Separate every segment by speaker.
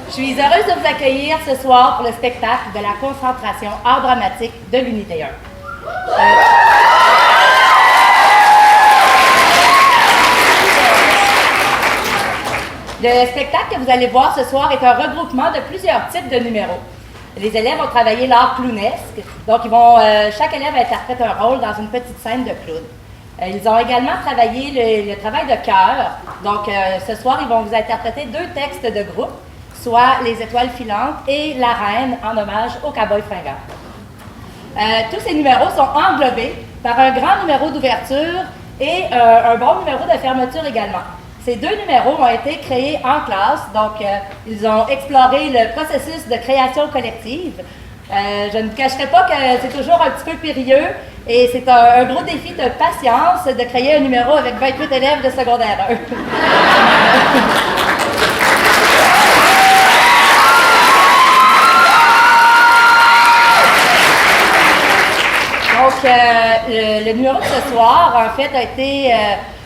Speaker 1: Je suis heureuse de vous accueillir ce soir pour le spectacle de la concentration art dramatique de l'Unité 1. Le spectacle que vous allez voir ce soir est un regroupement de plusieurs types de numéros. Les élèves ont travaillé l'art clownesque, donc chaque élève interprète un rôle dans une petite scène de clown. Ils ont également travaillé le travail de cœur, donc ce soir ils vont vous interpréter 2 textes de groupe, soit Les Étoiles filantes et La Reine, en hommage au cow-boy fringant. Tous ces numéros sont englobés par un grand numéro d'ouverture et un bon numéro de fermeture également. Ces 2 numéros ont été créés en classe, donc ils ont exploré le processus de création collective. Je ne cacherai pas que c'est toujours un petit peu périlleux et c'est un gros défi de patience de créer un numéro avec 28 élèves de secondaire 1. Donc, le numéro de ce soir, en fait, a été,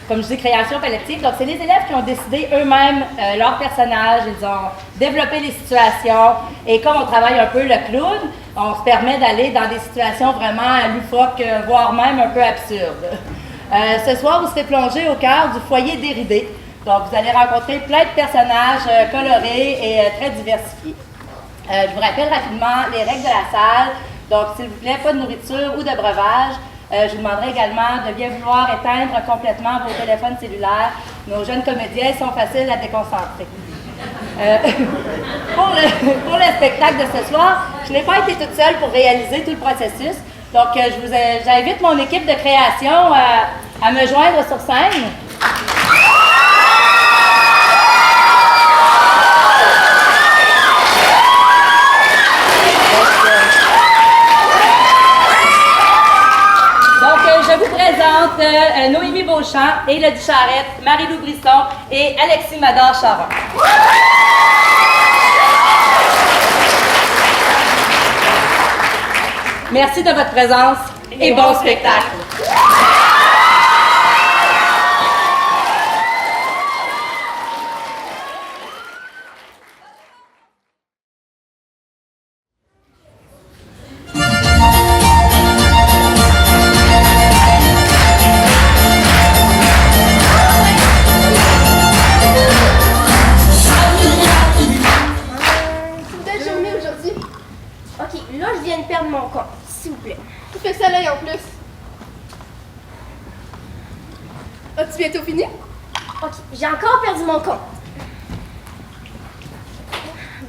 Speaker 1: comme je dis, création collective. Donc, c'est les élèves qui ont décidé eux-mêmes leur personnage. Ils ont développé les situations. Et comme on travaille un peu le clown, on se permet d'aller dans des situations vraiment loufoques, voire même un peu absurdes. Ce soir, vous serez plongé au cœur du foyer d'Éridée. Donc, vous allez rencontrer plein de personnages colorés et très diversifiés. Je vous rappelle rapidement les règles de la salle. Donc, s'il vous plaît, pas de nourriture ou de breuvage. Je vous demanderai également de bien vouloir éteindre complètement vos téléphones cellulaires. Nos jeunes comédiens sont faciles à déconcentrer. Pour le spectacle de ce soir, je n'ai pas été toute seule pour réaliser tout le processus. Donc, j'invite mon équipe de création à me joindre sur scène. Je vous présente Noémie Beauchamp, Élodie Charette, Marie-Lou Brisson et Alexis Mador-Charon. Merci de votre présence et bon spectacle.
Speaker 2: As-tu bientôt fini?
Speaker 3: Ok, j'ai encore perdu mon compte.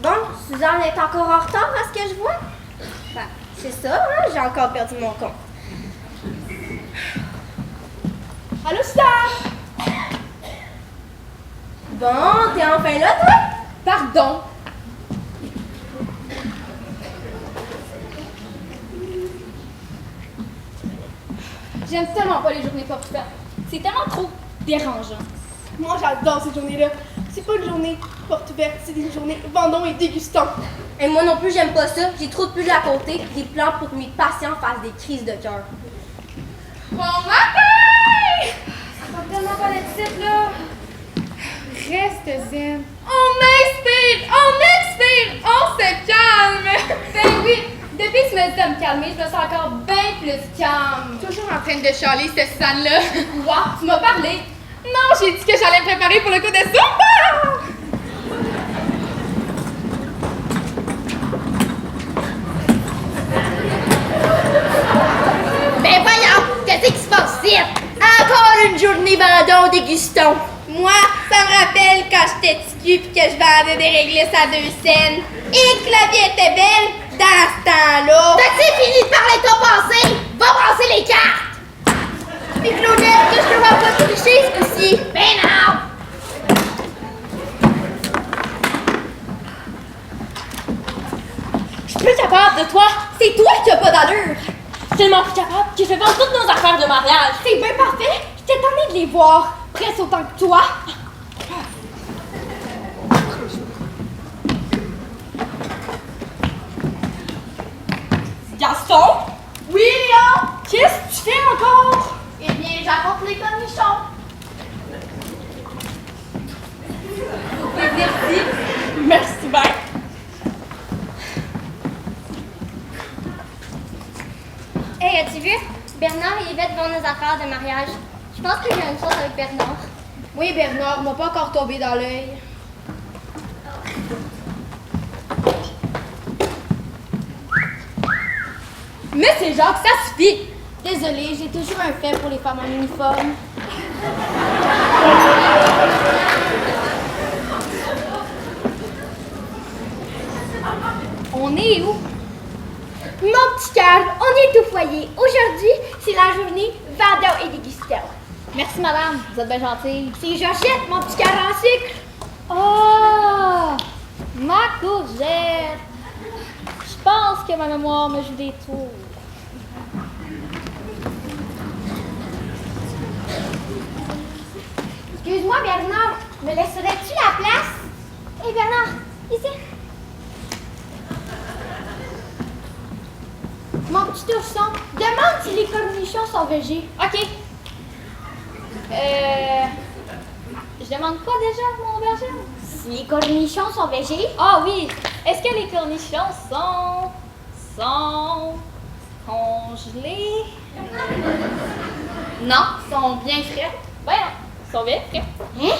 Speaker 3: Bon, Suzanne est encore en retard à ce que je vois. Ben, c'est ça, hein? J'ai encore perdu mon compte.
Speaker 2: Allô, Suzanne?
Speaker 3: Bon, t'es enfin là, toi?
Speaker 2: Pardon. J'aime tellement pas les journées portes ouvertes. C'est tellement trop dérangeant. Moi, j'adore ces journées-là. C'est pas une journée porte ouverte, c'est une journée vendons et dégustons.
Speaker 3: Et moi non plus, j'aime pas ça. J'ai trop de bulles à côté, des plans pour que mes patients fassent des crises de cœur.
Speaker 2: Bon matin! Ça va tellement pas d'être ici, là. Reste zen. On inspire, on se calme. Ben oui, depuis que tu m'as dit de me calmer, je me sens encore bien plus calme. Toujours en train de chialer, cette Suzanne-là. Quoi? Tu m'as parlé? Non, j'ai dit que j'allais me préparer pour le coup de Zumba!
Speaker 3: Ben voyons, qu'est-ce qui se passe ici? Encore une journée vendons dégustons.
Speaker 2: Moi, ça me rappelle quand j'étais petit cul pis que je vendais des réglisses à 2 cents. Et que la vie était belle dans ce temps-là.
Speaker 3: T'as-tu fini de parler de ton passé? Va brasser les cartes!
Speaker 2: Puis Claudette, que je te vois pas tricher ce coup-ci.
Speaker 3: Ben non!
Speaker 4: Je suis plus capable de toi!
Speaker 2: C'est toi qui as pas d'allure.
Speaker 4: Je suis tellement plus capable que je vais vendre toutes nos affaires de mariage!
Speaker 2: C'est bien parfait. J'étais tannée de les voir. Presque autant que toi.
Speaker 4: Gaston?
Speaker 2: Oui, Léon.
Speaker 4: Qu'est-ce que tu fais encore?
Speaker 2: Eh bien, j'apporte les cornichons.
Speaker 4: Merci. Merci bien.
Speaker 3: Bernard et Yvette vont nos affaires de mariage. Je pense que j'ai une chose avec Bernard.
Speaker 2: Oui, Bernard, m'a pas encore tombé dans l'œil. Mais c'est Jacques, ça suffit! Désolée, j'ai toujours un fait pour les femmes en uniforme. On est où?
Speaker 3: Mon petit cœur, on est au foyer. Aujourd'hui, c'est la journée vendeur et dégustation.
Speaker 4: Merci, madame. Vous êtes bien gentille.
Speaker 3: C'est Georgette, mon petit cœur en sucre.
Speaker 4: Oh! Ma courgette! Je pense que ma mémoire me joue des tours.
Speaker 3: Excuse-moi, Bernard, me laisserais-tu la place? Hé, Bernard, ici.
Speaker 2: Mon petit ourson, demande si les cornichons sont végés.
Speaker 4: OK. Je demande quoi déjà, mon aubergine?
Speaker 3: Si les cornichons sont végés?
Speaker 4: Ah oui! Est-ce que les cornichons sont congelés?
Speaker 1: Non, ils sont bien frais.
Speaker 4: Ben non, ils sont bien frais.
Speaker 3: Hein?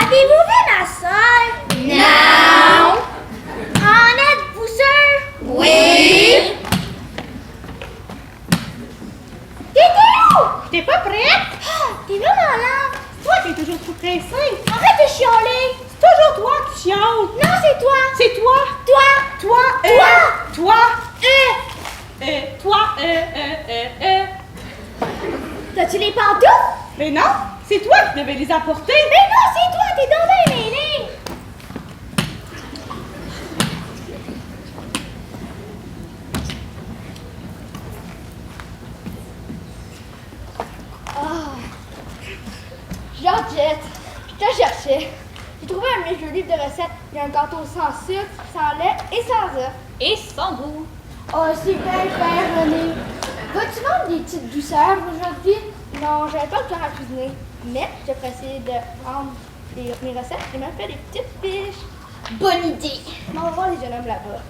Speaker 3: Avez-vous vu ma soeur?
Speaker 1: Non!
Speaker 3: En êtes-vous sûr?
Speaker 1: Oui!
Speaker 3: T'étais où?
Speaker 2: T'es pas prête?
Speaker 3: Ah, t'es vraiment là.
Speaker 2: Toi, t'es toujours trop pressée.
Speaker 3: Arrête de chialer.
Speaker 2: C'est toujours toi qui chiales.
Speaker 3: Non, c'est toi.
Speaker 2: C'est toi.
Speaker 3: Toi.
Speaker 2: Toi.
Speaker 3: Toi.
Speaker 2: Toi.
Speaker 3: T'as-tu les pantoufles?
Speaker 2: Mais non, c'est toi qui devais les apporter.
Speaker 3: Mais non, c'est toi, t'es dans les mêlés.
Speaker 2: Georgette, je te cherchais. J'ai trouvé un de mes jeux livres de recettes. Il y a un gâteau sans sucre, sans lait et sans œufs.
Speaker 4: Et sans goût.
Speaker 2: Oh, c'est bien fait, René. Vas-tu vendre des petites douceurs aujourd'hui? Non, j'avais pas le temps à cuisiner. Mais je vais essayer de vendre mes recettes et même faire des petites fiches.
Speaker 3: Bonne idée.
Speaker 2: On va voir les jeunes hommes là-bas.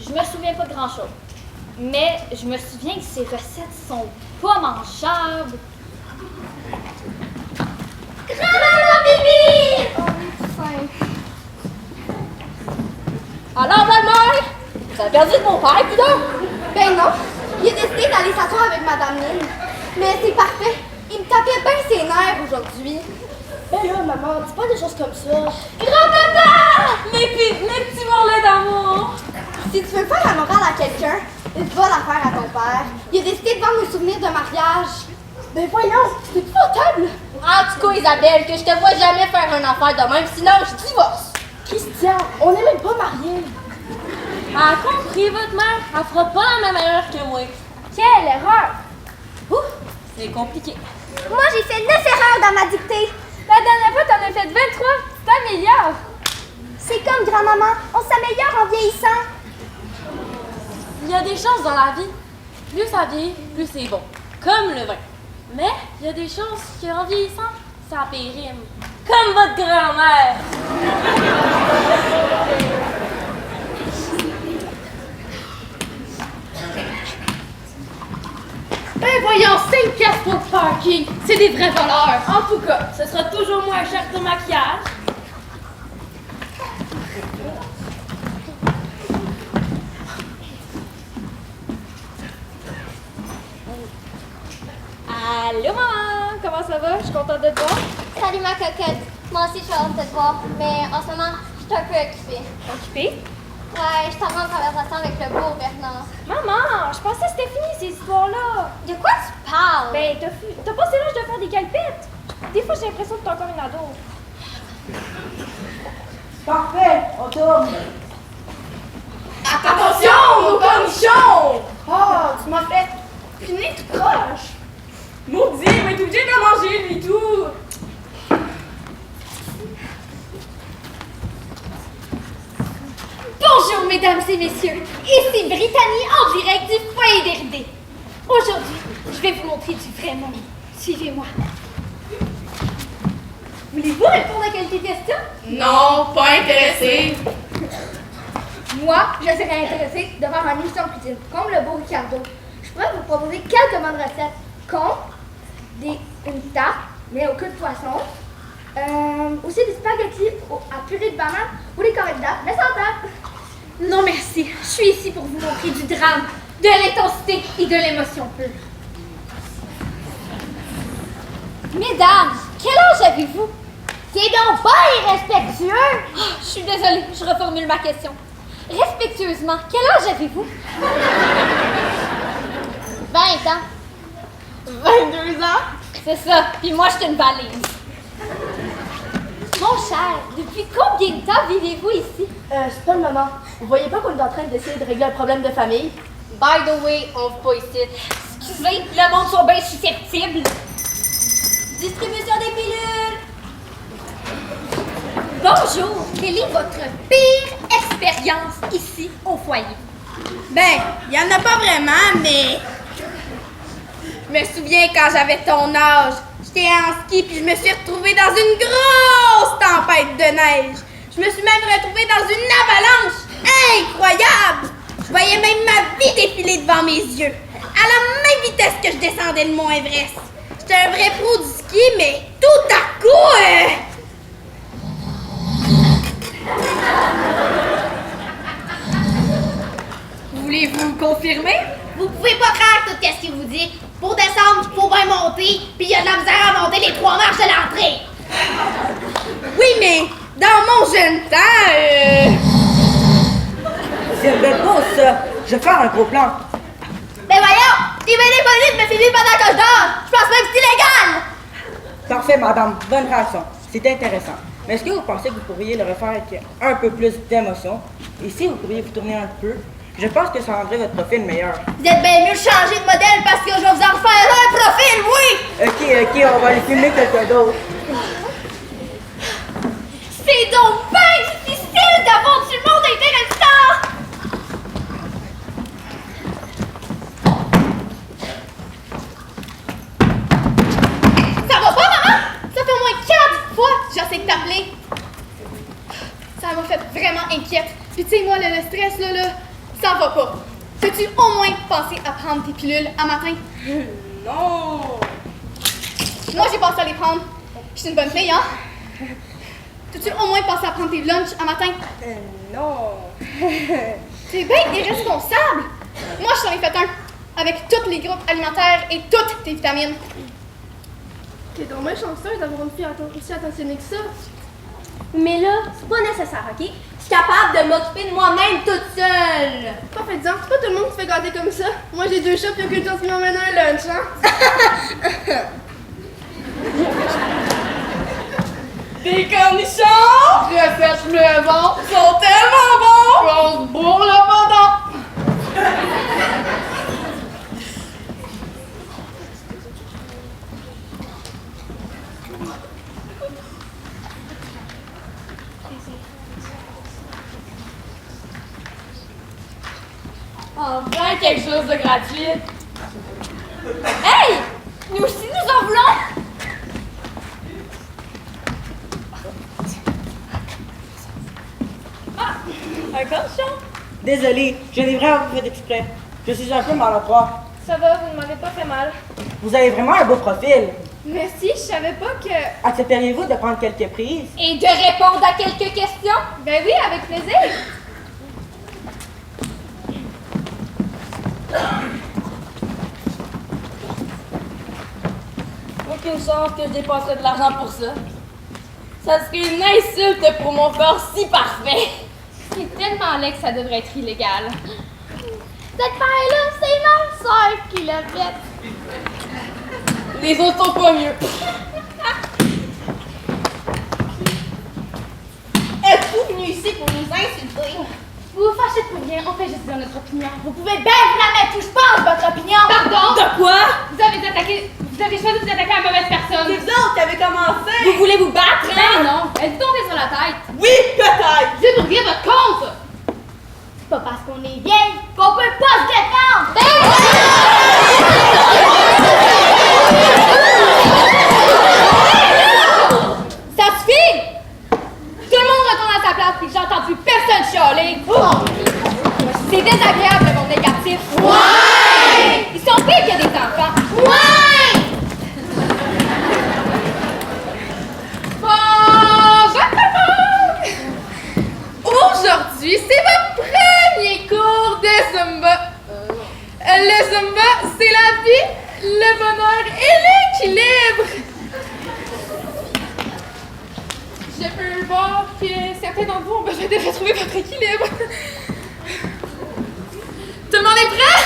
Speaker 4: Je me souviens pas de grand-chose. Mais je me souviens que ces recettes sont pas mangeables.
Speaker 3: Grand-maman, bébé!
Speaker 2: Oh, les fins.
Speaker 4: Alors, belle-mère, vous avez perdu de mon père, coudonc?
Speaker 2: Ben non, il a décidé d'aller s'asseoir avec Madame Lynn. Mais c'est parfait. Il me tapait bien ses nerfs aujourd'hui. Ben là, maman, dis pas des choses comme ça.
Speaker 3: Grand-papa!
Speaker 4: Mes petits mourlets d'amour!
Speaker 2: Si tu veux faire la morale à quelqu'un, va la faire à ton père. Il a décidé de vendre nos souvenirs de mariage. Ben voyons, c'est épouvantable.
Speaker 3: En tout cas, Isabelle, que je te vois jamais faire une affaire de même, sinon je divorce.
Speaker 2: Christian, on n'est même pas mariés.
Speaker 4: Elle a compris, votre mère. Elle fera pas la même erreur que moi.
Speaker 2: Quelle erreur!
Speaker 4: Ouh, c'est compliqué.
Speaker 3: Moi, j'ai fait 9 erreurs dans ma dictée.
Speaker 2: La dernière fois, t'en as fait 23, tu t'améliores.
Speaker 3: C'est comme grand-maman, on s'améliore en vieillissant.
Speaker 4: Il y a des choses dans la vie. Plus ça vieillit, plus c'est bon. Comme le vin. Mais il y a des choses qui, en vieillissant, ça périme. Comme votre grand-mère.
Speaker 2: Ben voyons, 5 piastres pour le parking. C'est des vrais voleurs. En tout cas, ce sera toujours moins cher que le maquillage.
Speaker 4: Allô, maman. Comment ça va? Je suis contente de te voir.
Speaker 3: Salut ma cocotte. Moi aussi, je suis hâte de te voir, mais en ce moment, je suis un peu occupée.
Speaker 4: Occupée?
Speaker 3: Ouais, je suis en conversation avec le beau Bernard.
Speaker 2: Maman, je pensais que c'était fini ces histoires-là.
Speaker 3: De quoi tu parles?
Speaker 2: Ben, t'as passé l'âge de faire des calpettes. Des fois, j'ai l'impression que t'es encore une ado. Parfait, on tourne. Attention, nos cornichons! Oh, tu m'as fait piner tout croche. Maudit, mais t'es obligé de manger, lui, tout.
Speaker 3: Bonjour, mesdames et messieurs. Ici Brittany en direct du foyer d'Héridée. Aujourd'hui, je vais vous montrer du vrai monde. Suivez-moi. Voulez-vous répondre à quelques questions?
Speaker 1: Non, pas intéressé.
Speaker 5: Moi, je serais intéressée de faire une émission de cuisine, comme le beau Ricardo. Je pourrais vous proposer quelques bonnes recettes, comme une tarte, mais au queue de poisson. Aussi des spaghettis à purée de banane ou des corridas, mais sans tarte.
Speaker 3: Non merci, je suis ici pour vous montrer du drame, de l'intensité et de l'émotion pure. Mesdames, quel âge avez-vous?
Speaker 5: C'est donc pas irrespectueux!
Speaker 3: Oh, je suis désolée, je reformule ma question. Respectueusement, quel âge avez-vous?
Speaker 5: 20 ans.
Speaker 3: 22 ans? C'est ça, puis moi je suis une valise. Mon cher, depuis combien de temps vivez-vous ici?
Speaker 6: C'est pas le moment. Vous voyez pas qu'on est en train d'essayer de régler un problème de famille?
Speaker 3: By the way, on vit pas ici. Excusez, le monde sont bien susceptibles. Distribution des pilules! Bonjour, quelle est votre pire expérience ici au foyer?
Speaker 2: Ben, y en a pas vraiment, mais... Je me souviens quand j'avais ton âge. J'étais en ski puis je me suis retrouvée dans une grosse tempête de neige. Je me suis même retrouvée dans une avalanche incroyable. Je voyais même ma vie défiler devant mes yeux, à la même vitesse que je descendais le mont Everest. J'étais un vrai pro du ski, mais tout à coup...
Speaker 3: Voulez-vous confirmer?
Speaker 5: Vous pouvez pas croire tout ce qu'il vous dit. Pour descendre, il faut bien monter, puis il y a de la misère à monter les 3 marches de l'entrée.
Speaker 2: Oui, mais dans mon jeune temps...
Speaker 7: C'est bête beau, ça. Je vais faire un gros plan.
Speaker 5: Mais voyons, il m'a déposé de me filmer pendant que je dors. Je pense même que c'est illégal.
Speaker 7: Parfait, madame. Bonne réaction. C'est intéressant. Mais est-ce que vous pensez que vous pourriez le refaire avec un peu plus d'émotion? Et si vous pourriez vous tourner un peu, je pense que ça rendrait votre profil meilleur.
Speaker 5: Vous êtes bien mieux de changer de modèle parce que je vais vous en refaire un profil, oui!
Speaker 7: Ok, on va aller filmer quelqu'un d'autre.
Speaker 3: C'est donc bien difficile d'avoir du monde intéressant!
Speaker 2: Ça va pas, maman? Ça fait au moins 4 fois que j'essaie de t'appeler. Ça m'a fait vraiment inquiète. Puis tu sais, moi, le stress, là, ça va pas. T'as-tu au moins pensé à prendre tes pilules à matin?
Speaker 7: Non!
Speaker 2: Moi, j'ai pensé à les prendre. Je suis une bonne fille, hein? T'as-tu au moins pensé à prendre tes lunchs à matin?
Speaker 7: Non!
Speaker 2: C'est bien irresponsable! Moi, je t'en ai fait un, avec tous les groupes alimentaires et toutes tes vitamines.
Speaker 6: T'es donc bien chanceuse d'avoir une fille aussi attentionnée que ça.
Speaker 5: Mais là, c'est pas nécessaire, ok? Je suis capable de m'occuper de moi-même toute seule.
Speaker 6: Pas fait disant, c'est pas tout le monde qui se fait garder comme ça. Moi, j'ai 2 chats, puis aucune chance qu'ils m'emmènent un lunch, hein?
Speaker 2: Des cornichons!
Speaker 6: Refaites le bon.
Speaker 2: Sont tellement bons!
Speaker 6: On se bourre le pendant.
Speaker 4: Enfin, quelque chose de gratuit.
Speaker 3: Hey! Nous aussi, nous en voulons!
Speaker 4: Un cornichon?
Speaker 7: Désolé, je n'ai vraiment pas fait exprès. Je suis un peu maladroit.
Speaker 6: Ça va, vous ne m'avez pas fait mal.
Speaker 7: Vous avez vraiment un beau profil.
Speaker 6: Merci, je savais pas que...
Speaker 7: Accepteriez-vous de prendre quelques prises?
Speaker 3: Et de répondre à quelques questions?
Speaker 6: Ben oui, avec plaisir.
Speaker 4: Aucune chance que je dépenserais de l'argent pour ça. Ça serait une insulte pour mon corps si parfait.
Speaker 3: C'est tellement laid que ça devrait être illégal.
Speaker 5: Cette paille-là, c'est ma soeur qui l'a faite.
Speaker 4: Les autres sont pas mieux.
Speaker 2: Êtes-vous venu ici pour nous insulter?
Speaker 3: Vous vous fâchez pour rien, on fait juste dire notre opinion. Vous pouvez bien vous la mettre où je pense, votre opinion!
Speaker 2: Pardon?
Speaker 4: De quoi?
Speaker 3: Vous avez choisi de vous attaquer à la mauvaise personne.
Speaker 2: C'est vous autres qui avez commencé!
Speaker 4: Vous voulez vous battre,
Speaker 3: Ben
Speaker 4: hein?
Speaker 3: non, elle tombée sur la tête.
Speaker 2: Oui, peut-être!
Speaker 3: C'est pour dire votre compte!
Speaker 5: C'est pas parce qu'on est vieille qu'on peut pas se défendre!
Speaker 3: Ça suffit! Tout le monde retourne à sa place puis j'entends plus personne chialer.
Speaker 2: Je peux voir que certains d'entre vous ont besoin de retrouver votre équilibre. Tout le monde est prêt?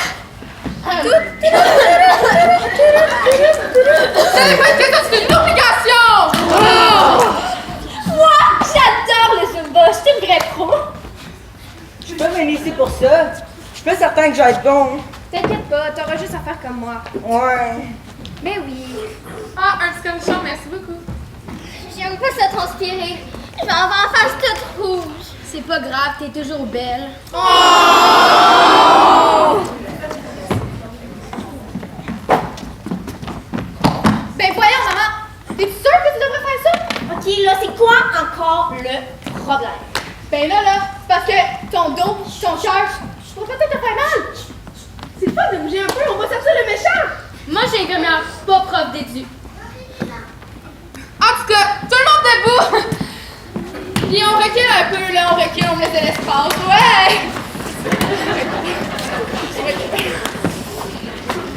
Speaker 2: Ça n'est pas une question, c'est une obligation!
Speaker 3: Moi, j'adore le Zumba. Je suis une vraie pro.
Speaker 7: Je peux venir ici pour ça. Je suis pas certain que j'aille bon.
Speaker 6: T'inquiète pas, t'auras juste à faire comme moi.
Speaker 7: Ouais.
Speaker 6: Mais oui.
Speaker 2: Ah, un petit cornichon, merci beaucoup.
Speaker 3: J'aime pas ça transpirer. Je vais avoir la face toute rouge.
Speaker 6: C'est pas grave, t'es toujours belle.
Speaker 2: Ben voyons, maman! T'es sûre que tu devrais faire ça?
Speaker 3: Ok, là, c'est quoi encore le problème?
Speaker 2: Ben là, c'est parce que ton dos, ton cœur, je pourrais peut-être te faire mal. C'est le fun de bouger un peu, on va sortir le méchant.
Speaker 3: Moi, j'ai une grand-mère, pas prof d'édu.
Speaker 2: En tout cas, tout le monde debout! Puis on recule un peu, là, on recule, on me laisse de l'espace, ouais!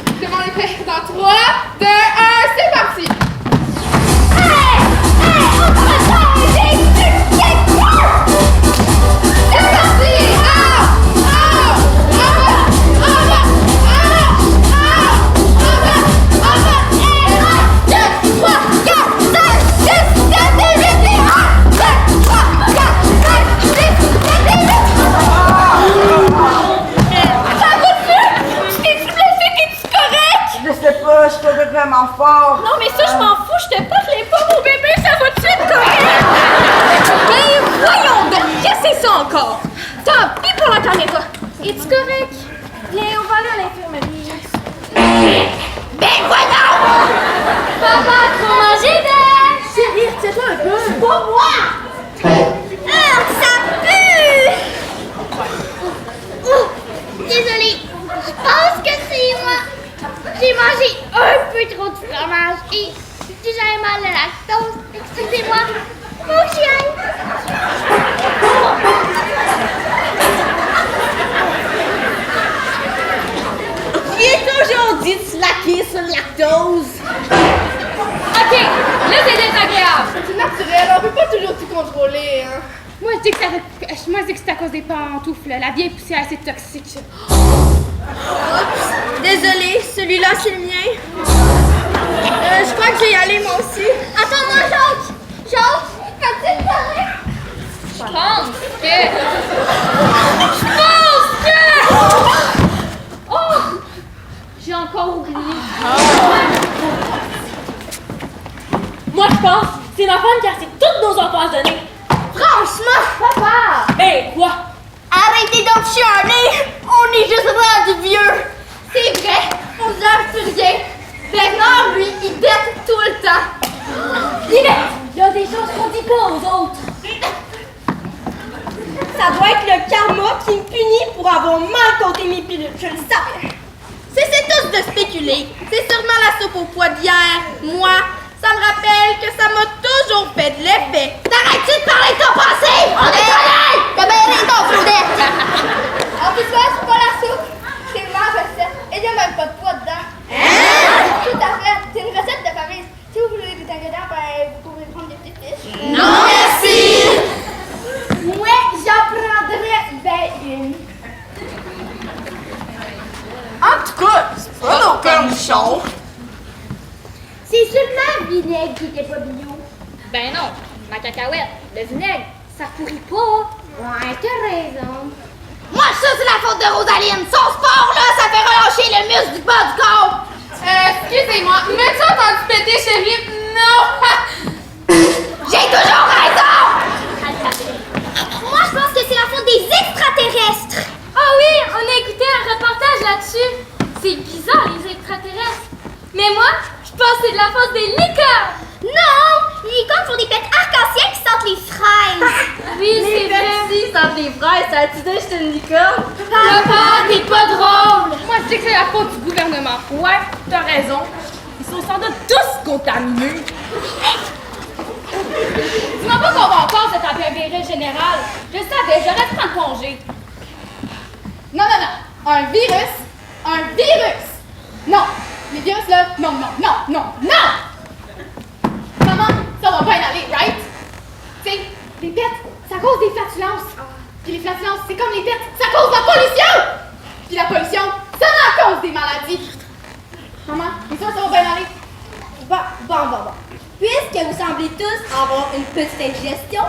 Speaker 2: Tout le monde est prêt? Dans 3, 2, 1, c'est parti! C'est parti!
Speaker 7: Je sais pas, je suis vraiment fort.
Speaker 3: Non, mais ça, je m'en fous, je te parlais pas, mon bébé, ça va-tu être correct?
Speaker 6: Ben voyons donc, qu'est-ce que c'est ça encore? Tant pis pour la caméra. Es-tu correct? Viens, on va aller à l'infirmerie.
Speaker 3: Ben voyons! Papa, trop manger d'air!
Speaker 6: Chérie, tiens-toi un peu.
Speaker 3: Pas moi! Ah, ça pue! Oh, désolée, je pense que c'est moi. J'ai mangé un peu trop de fromage et j'ai mal à la lactose. Excusez-moi, mon chien.
Speaker 6: J'ai toujours dit de slacker sur le lactose.
Speaker 3: Ok, là c'est désagréable.
Speaker 2: C'est naturel, on peut pas toujours tout contrôler, hein.
Speaker 8: Moi, je dis que c'est à cause des pantoufles. La vieille poussière, c'est toxique.
Speaker 6: Désolée, celui-là c'est le mien. Je crois que je vais y aller moi aussi.
Speaker 3: Attends-moi, Jacques. Jacques, as-tu parlé?
Speaker 8: Je pense que... Oh! J'ai encore oublié.
Speaker 4: Moi, je pense que c'est ma femme qui a assez toutes nos empoisonnés.
Speaker 3: Franchement, papa.
Speaker 4: Ben, quoi?
Speaker 3: Arrêtez donc de chialer. On est juste rendu vieux. C'est vrai, on gère plus rien. Bernard, lui, il bête tout le temps.
Speaker 4: Yvette, il y a des choses qu'on dit pas aux autres.
Speaker 6: Ça doit être le karma qui me punit pour avoir mal compté mes pilules, je le savais. Cessez tous de spéculer. C'est sûrement la soupe au pois d'hier. Moi, ça me rappelle que ça m'a toujours fait de l'effet.
Speaker 3: T'arrêtes-tu de parler de ton passé? On est collés!
Speaker 6: Que ben ton Claudette!
Speaker 5: En plus, ça, c'est pas la soupe. C'est ma recette. Et il n'y a même pas de poids dedans. Tout à fait. C'est une recette de famille. Si vous voulez des ingrédients, ben, vous pouvez prendre des petites fiches.
Speaker 3: Non, merci!
Speaker 5: Ouais, j'en prendrais ben une.
Speaker 6: En tout cas, c'est pas nos cornichons.
Speaker 3: C'est seulement le vinaigre qui était pas bio.
Speaker 8: Ben non, ma cacahuète, le vinaigre, ça pourrit pas.
Speaker 3: Ouais, t'as raison.
Speaker 5: Moi, ça, c'est la faute de Rosaline. Son sport, là, ça fait relâcher le muscle du bas du corps.
Speaker 2: Excusez-moi, m'as-tu entendu péter, chérie? Non!
Speaker 5: J'ai toujours raison!
Speaker 3: Moi, je pense que c'est la faute des extraterrestres.
Speaker 8: Ah oui, on a écouté un reportage là-dessus. C'est bizarre, les extraterrestres. Mais moi, je pense que c'est de la faute des licornes.
Speaker 3: Non, les licornes font des pêtes arc-en-ciel qui sentent les fraises.
Speaker 8: Oui, c'est vrai.
Speaker 6: Si, ça des fraises, ça a-tu dit que j'étais une licorne?
Speaker 8: Papa, t'es pas drôle. Moi, je dis que c'est la faute du gouvernement.
Speaker 6: Ouais, t'as raison. Ils sont sans doute tous contaminés.
Speaker 8: Dis-moi pas qu'on va encore se taper un virus général. Je savais, j'aurais dû prendre congé.
Speaker 2: Non, non, non. Un virus. Un virus. Non. Les virus, là, non, non, non, non, non! Maman, ça va bien aller, right? Tu sais, flatulences. Puis les flatulences, c'est comme les têtes, ça cause la pollution! Puis la pollution, ça en cause des maladies. Maman, et ça va bien aller.
Speaker 6: Bon. Puisque vous semblez tous avoir une petite indigestion,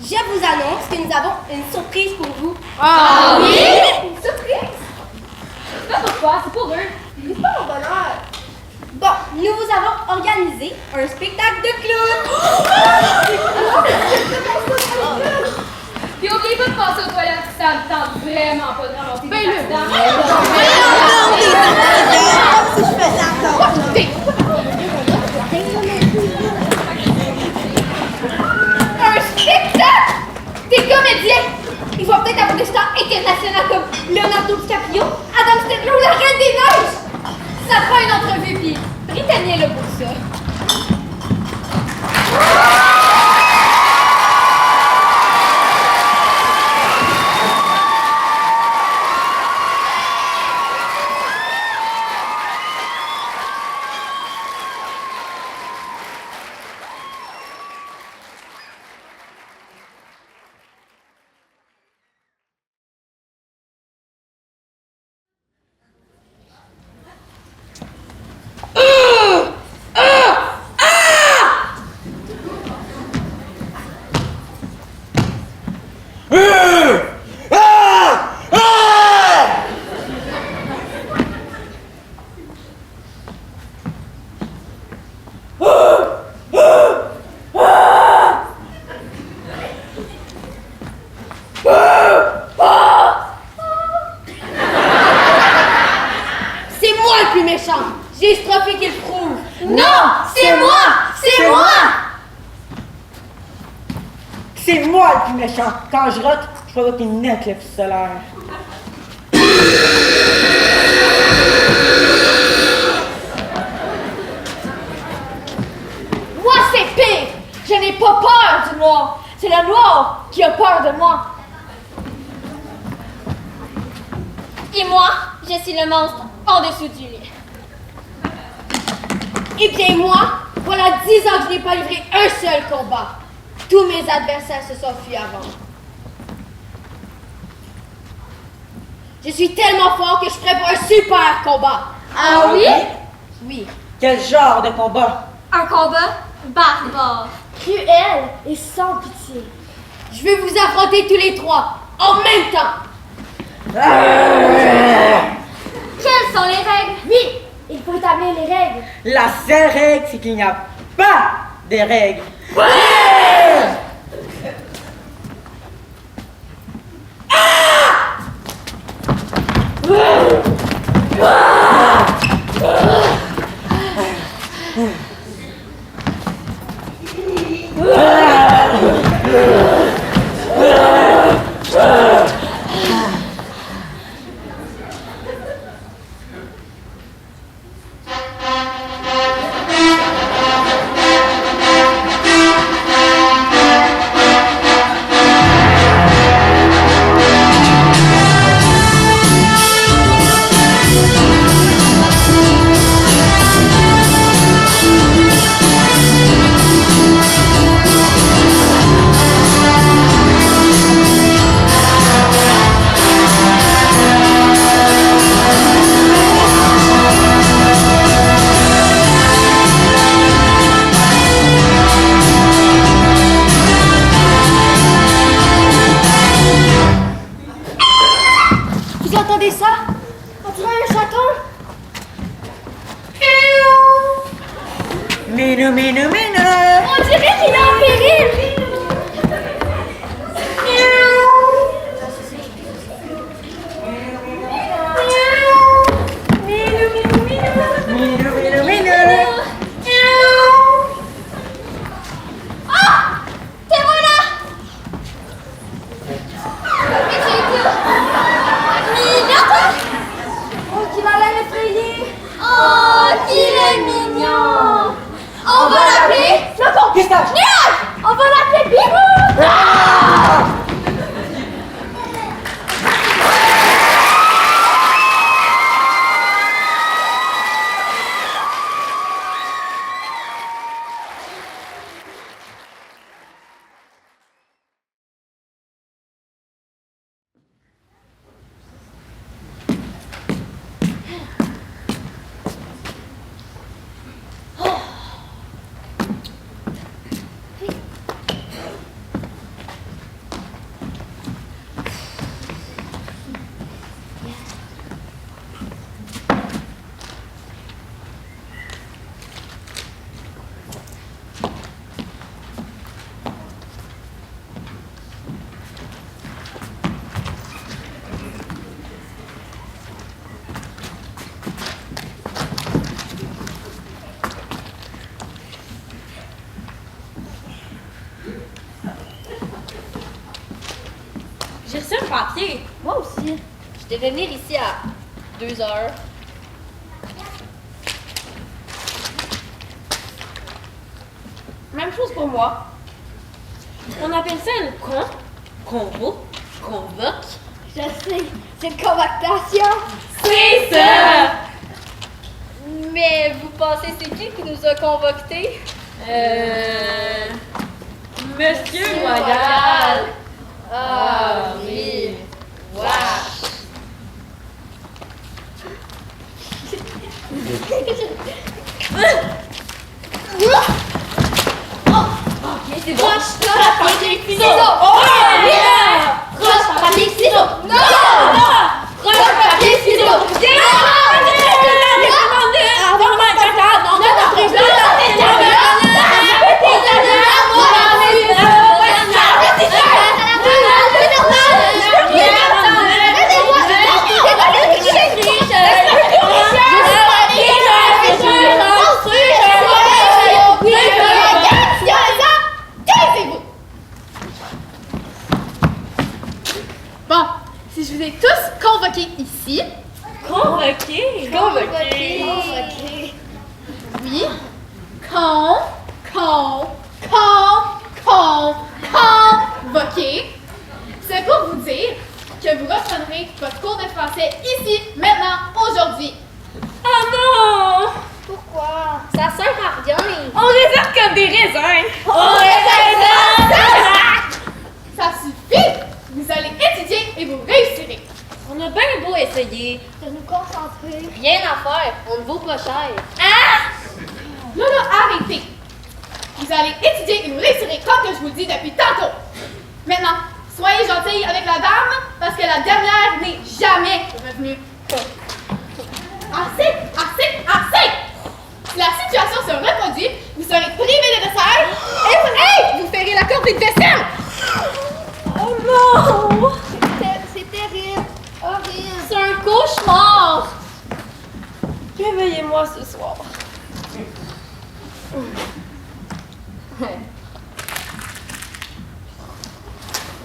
Speaker 6: je vous annonce que nous avons une surprise pour vous.
Speaker 2: Ah oui?
Speaker 6: Une surprise?
Speaker 8: C'est pas pourquoi, c'est pour eux.
Speaker 6: C'est pas mon bonheur. Bon, nous vous avons organisé un spectacle de clowns.
Speaker 8: Puis oubliez pas de passer aux toilettes, ça me tente vraiment pas de ramasser des accidents.
Speaker 6: Si je fais ça encore.
Speaker 2: Un spectacle! Des comédiens! Il va peut-être avoir des stars internationales comme Leonardo DiCaprio, Adam Sandler ou la Reine des Neiges! Ça prend une entrevue, puis Britannia est là pour ça. J'ai strophé qu'il prouve.
Speaker 6: Non, c'est moi! C'est moi!
Speaker 7: C'est moi le plus méchant. Quand je rote, je provoque une éclipse solaire.
Speaker 2: Moi, c'est pire. Je n'ai pas peur du noir. C'est le noir qui a peur de moi.
Speaker 8: Et moi, je suis le monstre en dessous du lit.
Speaker 2: Eh bien, moi, voilà 10 ans que je n'ai pas livré un seul combat. Tous mes adversaires se sont fuis avant. Je suis tellement fort que je ferais pour un super combat.
Speaker 8: Ah oui?
Speaker 2: Oui.
Speaker 7: Quel genre de combat?
Speaker 8: Un combat barbare.
Speaker 2: Cruel et sans pitié. Je vais vous affronter tous les trois, en même temps.
Speaker 8: Quelles sont les règles?
Speaker 2: Oui, il faut établir les règles.
Speaker 7: La seule règle, c'est qu'il n'y a pas de règles.
Speaker 2: Vous entendez ça? On dirait un chaton.
Speaker 7: Minou, minou, minou.
Speaker 2: On dirait qu'il est en péril.
Speaker 7: Minou, minou, minou.
Speaker 8: Ah! Te voilà! Et tu es tout.
Speaker 2: Oh, qu'il a l'air effrayé.
Speaker 8: Oh, qu'il est mignon! On va l'appeler
Speaker 2: Flocon.
Speaker 7: Pistache.
Speaker 8: Nuage! On va l'appeler
Speaker 4: papier.
Speaker 8: Moi aussi.
Speaker 3: Je devais venir ici à 2 heures.
Speaker 4: Même chose pour moi. On appelle ça une convoque.
Speaker 5: Je sais, c'est une convocation.
Speaker 4: C'est ça!
Speaker 3: Mais vous pensez c'est qui nous a convoqués?
Speaker 4: Monsieur Royal.
Speaker 3: Ah oui. Wesh.
Speaker 5: C'est bon. Roche, papier, ciseaux. Oh, yeah! Roche, papier, ciseaux. Non! Roche, papier, ciseaux.
Speaker 2: Bon, si je vous ai tous convoqués ici,
Speaker 4: Convoqué.
Speaker 2: oui, convoqués, c'est pour vous dire que vous reprendrez votre cours de français ici, maintenant, aujourd'hui.
Speaker 4: Oh non!
Speaker 3: Pourquoi? Ça sert à rien.
Speaker 4: On résiste comme des raisins.
Speaker 2: Ça suffit! Vous allez étudier et vous réussirez.
Speaker 4: On a bien beau essayer.
Speaker 5: De nous concentrer.
Speaker 3: Rien à faire. On ne vaut pas cher.
Speaker 2: Non, arrêtez! Vous allez étudier et vous réussirez comme que je vous le dis depuis tantôt. Maintenant, soyez gentils avec la dame parce que la dernière n'est jamais revenue. Assez! Si la situation se reproduit, vous serez privés de dessert et vous ferez la corvée de vaisselle.
Speaker 4: Oh non!
Speaker 5: C'est terrible. Horrible.
Speaker 4: C'est un cauchemar! Réveillez-moi ce soir.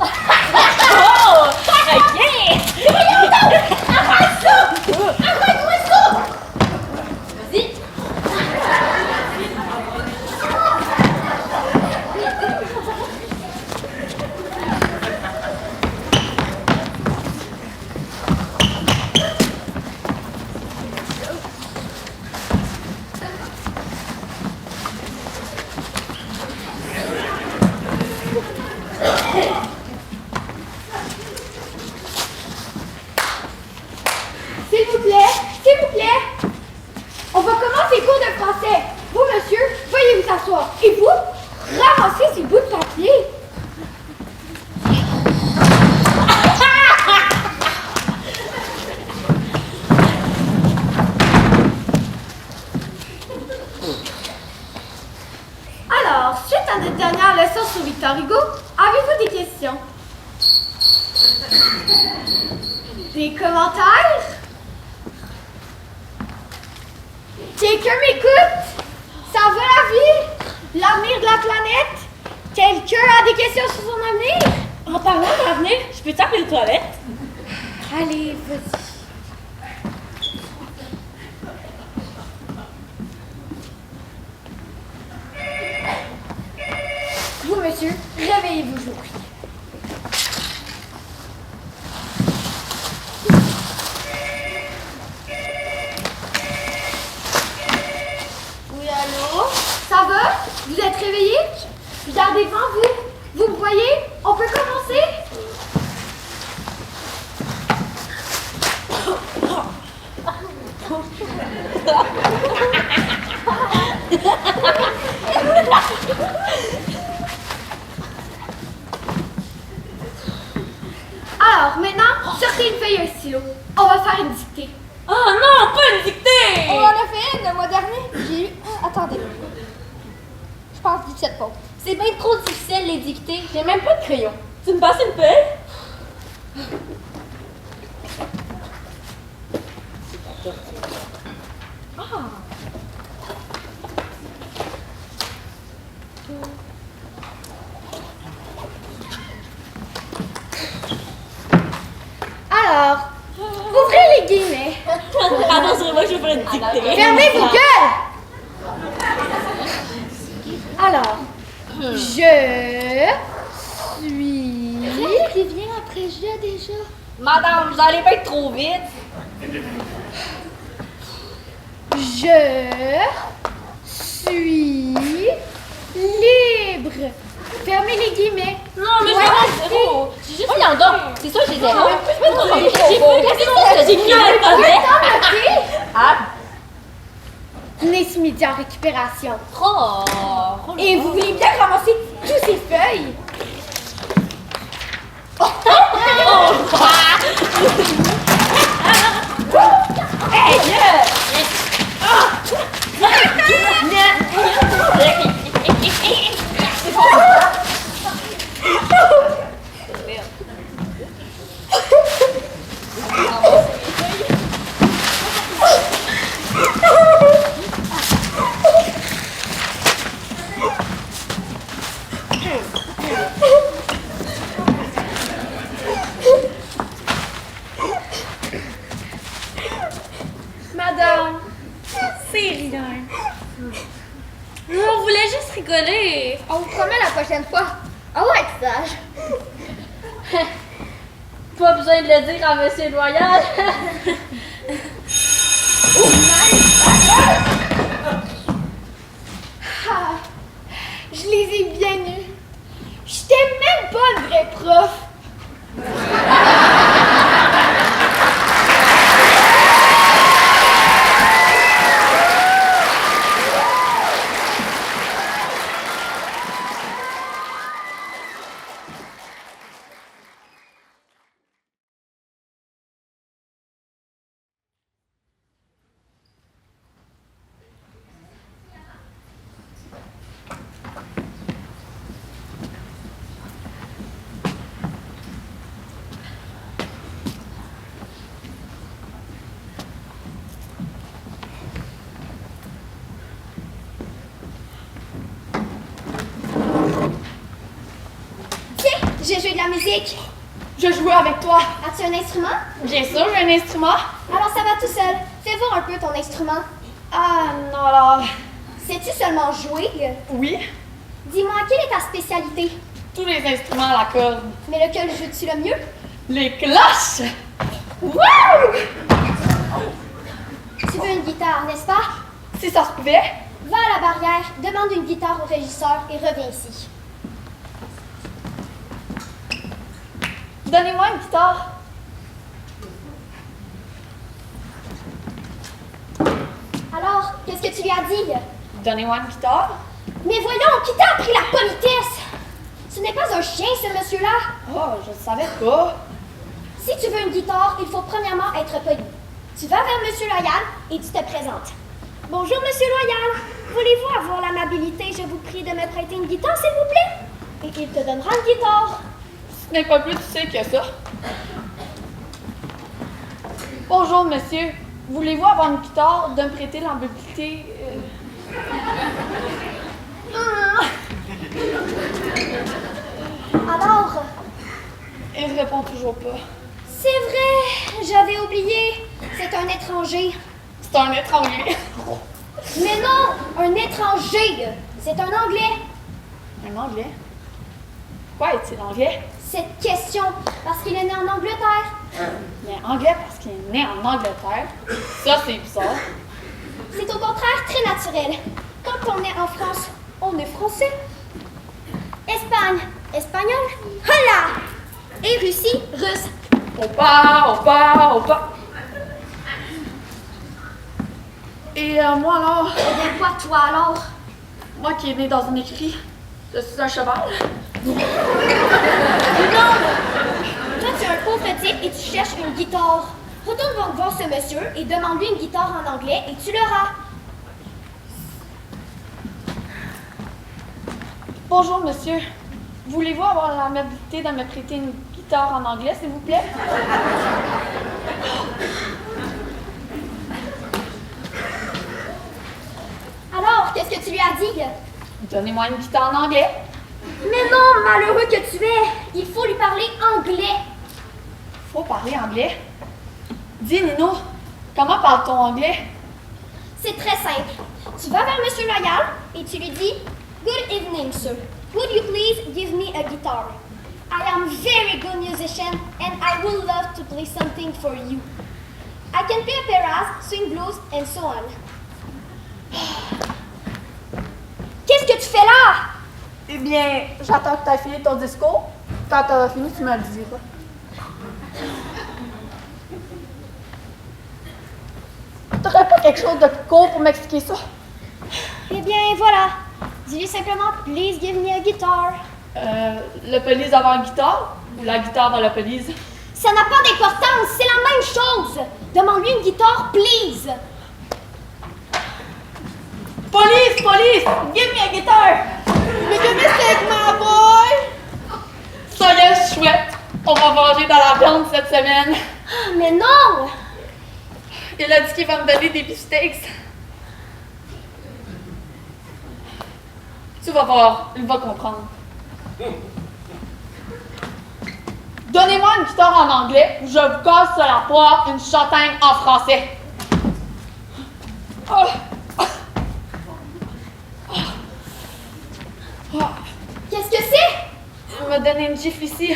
Speaker 4: Oh! Ok! Vas-y!
Speaker 5: S'il vous plaît, on va commencer les cours de français. Vous, monsieur, veuillez vous asseoir. Et vous, ramassez ces bouts de papier. Alors, suite à notre dernière leçon sur Victor Hugo, avez-vous des questions? Des commentaires? Quelqu'un m'écoute? Ça va la vie? L'avenir de la planète? Quelqu'un a des questions sur son avenir?
Speaker 4: En parlant d'avenir, je peux taper les toilettes?
Speaker 5: Allez, vas-y. Vous, monsieur, réveillez-vous, je vous prie. Oui, allô? Ça va? Vous êtes réveillés? Regardez devant vous. Vous me voyez? On peut commencer? Alors, maintenant, sortez une feuille et un stylo. On va faire une dictée.
Speaker 4: Oh non, pas une dictée!
Speaker 5: On en a fait une le mois dernier. J'ai eu... Attendez. Je pense 17 fautes.
Speaker 3: C'est bien trop difficile les dictées.
Speaker 4: J'ai même pas de crayon. Tu me passes une feuille? Attends, sur moi, je vais te dicter.
Speaker 5: Fermez vos gueules! Alors, je suis...
Speaker 3: Qui vient après je déjà?
Speaker 1: Madame, vous allez pas être trop vite.
Speaker 5: Je suis libre. Fermez les guillemets.
Speaker 4: Non, mais je vais zéro. J'ai juste.
Speaker 1: Voyons donc, c'est ça, j'ai zéro.
Speaker 4: J'ai plus que j'ai mis l'alphabet.
Speaker 1: Ah,
Speaker 5: Nesmidi en récupération.
Speaker 4: Oh.
Speaker 5: Et vous voulez bien ramasser tous ces feuilles?
Speaker 8: Madame, c'est rien. Nous, on voulait juste rigoler.
Speaker 5: On vous promet la prochaine fois. On va être sage.
Speaker 8: Pas besoin de le dire à Monsieur Loyal.
Speaker 5: Ah, je les ai bien eus. J'étais même pas une vraie prof. J'ai joué de la musique.
Speaker 2: Je jouais avec toi.
Speaker 5: As-tu un instrument?
Speaker 2: Bien sûr, j'ai un instrument.
Speaker 5: Alors ça va tout seul. Fais voir un peu ton instrument.
Speaker 2: Ah, non, alors.
Speaker 5: Sais-tu seulement jouer?
Speaker 2: Oui,
Speaker 5: Dis-moi, quelle est ta spécialité?
Speaker 2: tous les instruments à la corde.
Speaker 5: Mais lequel joues-tu le mieux?
Speaker 2: Les cloches!
Speaker 5: Wow! Tu veux une guitare, n'est-ce pas?
Speaker 2: Si ça se pouvait.
Speaker 5: Va à la barrière, demande une guitare au régisseur et reviens ici.
Speaker 2: Donnez-moi une guitare.
Speaker 5: Alors, qu'est-ce que tu lui as dit?
Speaker 2: Donnez-moi une guitare.
Speaker 5: Mais voyons, qui t'a appris la politesse? Ce n'est pas un chien, ce monsieur-là.
Speaker 2: Oh, je ne savais pas.
Speaker 5: Si tu veux une guitare, il faut premièrement être poli. Tu vas vers Monsieur Loyal et tu te présentes. Bonjour, Monsieur Loyal. Voulez-vous avoir l'amabilité, je vous prie, de me prêter une guitare, s'il vous plaît? Et il te donnera une guitare.
Speaker 2: Ce n'est pas plus tu sais que ça. Bonjour, monsieur. Voulez-vous avoir une guitare, de me prêter l'amabilité?
Speaker 5: Alors,
Speaker 2: Il répond toujours pas.
Speaker 5: c'est vrai, j'avais oublié. C'est un étranger.
Speaker 2: C'est un étranger.
Speaker 5: Mais non, un étranger. C'est un anglais.
Speaker 2: Un anglais? Pourquoi est-il anglais?
Speaker 5: Cette question, parce qu'il est né en Angleterre.
Speaker 2: Mais anglais parce qu'il est né en Angleterre. Ça, c'est bizarre.
Speaker 5: C'est au contraire très naturel. Quand on est en France, on est français. Espagne, espagnol. Hola! Et Russie, russe.
Speaker 2: Opa. Et moi alors,
Speaker 5: Eh bien, quoi, toi alors?
Speaker 2: moi qui est né dans une écrit, je suis un cheval.
Speaker 5: Non! Toi, tu es un pauvre type et tu cherches une guitare. Retourne donc voir ce monsieur et demande-lui une guitare en anglais et tu l'auras.
Speaker 2: Bonjour, monsieur. Voulez-vous avoir l'amabilité de me prêter une guitare en anglais, s'il vous plaît?
Speaker 5: Alors, qu'est-ce que tu lui as dit?
Speaker 2: Donnez-moi une guitare en anglais.
Speaker 5: Mais non, malheureux que tu es, il faut lui parler anglais.
Speaker 2: Faut parler anglais. Dis, Nino, Comment parle-t-on anglais?
Speaker 3: C'est très simple. Tu vas vers Monsieur Loyal et tu lui dis Good evening, sir. Would you please give me a guitar? I am a very good musician and I would love to play something for you. I can play operas, swing blues, and so on. Qu'est-ce que tu fais là?
Speaker 2: Eh bien, j'attends que tu aies fini ton discours. Quand tu auras fini, tu me le diras. T'aurais pas quelque chose de plus court pour m'expliquer ça?
Speaker 3: Eh bien, voilà. Dis-lui simplement Please give me a guitar.
Speaker 2: Le police avant la guitare ou la guitare dans la police?
Speaker 3: Ça n'a pas d'importance, c'est la même chose. Demande-lui une guitare, please.
Speaker 2: Police! Give me a guitar! Mais que mistake, my boy! Ça y est, chouette! On va manger dans la viande cette semaine.
Speaker 3: Mais non!
Speaker 2: Il a dit qu'il va me donner des beefsteaks. Tu vas voir, il va comprendre. Donnez-moi une guitare en anglais ou je vous casse sur la poire une châtaigne en français.
Speaker 3: Qu'est-ce que c'est?
Speaker 2: Il m'a donné une gifle ici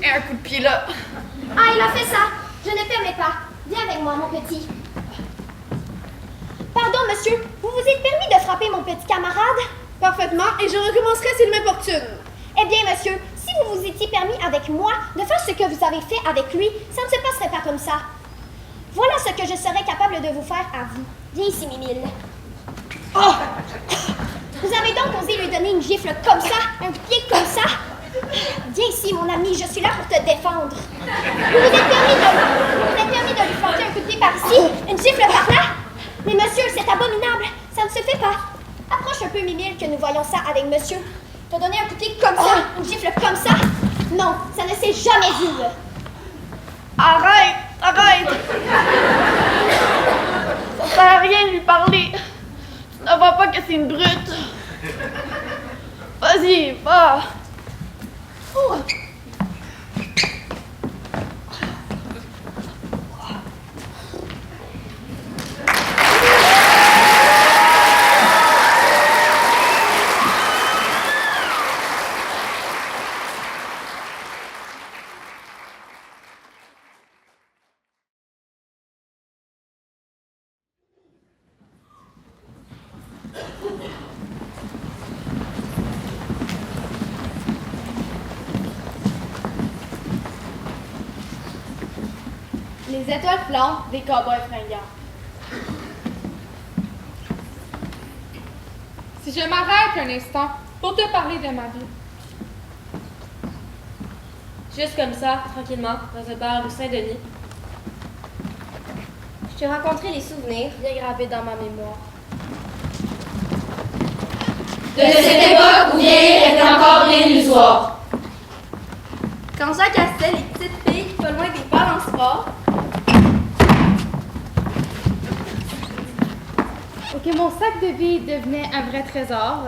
Speaker 2: et un coup de pied là.
Speaker 3: Ah, il a fait ça. Je ne permets pas. Viens avec moi, mon petit. Pardon, monsieur. Vous vous êtes permis de frapper mon petit camarade?
Speaker 6: Parfaitement, et je recommencerai s'il m'importune.
Speaker 3: Eh bien, monsieur, si vous vous étiez permis avec moi de faire ce que vous avez fait avec lui, ça ne se passerait pas comme ça. Voilà ce que je serais capable de vous faire à vous. Viens ici, Mimile.
Speaker 2: Oh!
Speaker 3: Vous avez donc osé lui donner une gifle comme ça, un pied comme ça? Viens ici, mon ami, je suis là pour te défendre. Vous vous êtes permis de lui planter un coup de pied par ici, une gifle par là? Mais monsieur, c'est abominable, ça ne se fait pas. Approche un peu, Mimile, que nous voyons ça avec monsieur. Te donner un coup de pied comme ça, une gifle comme ça? Non, ça ne s'est jamais vu.
Speaker 2: Arrête! Ça sert à rien de lui parler. Tu ne vois pas que c'est une brute. Vas-y, va.
Speaker 8: Les étoiles filantes des cow-boys fringants.
Speaker 2: Si je m'arrête un instant pour te parler de ma vie.
Speaker 4: Juste comme ça, tranquillement, dans un bar rue Saint-Denis.
Speaker 8: Je t'ai rencontré les souvenirs bien gravés dans ma mémoire.
Speaker 6: De cette époque où vieillir est encore illusoire.
Speaker 8: Quand Jacques assait les petites filles pas loin des balances-forts, et que mon sac de billes devenait un vrai trésor,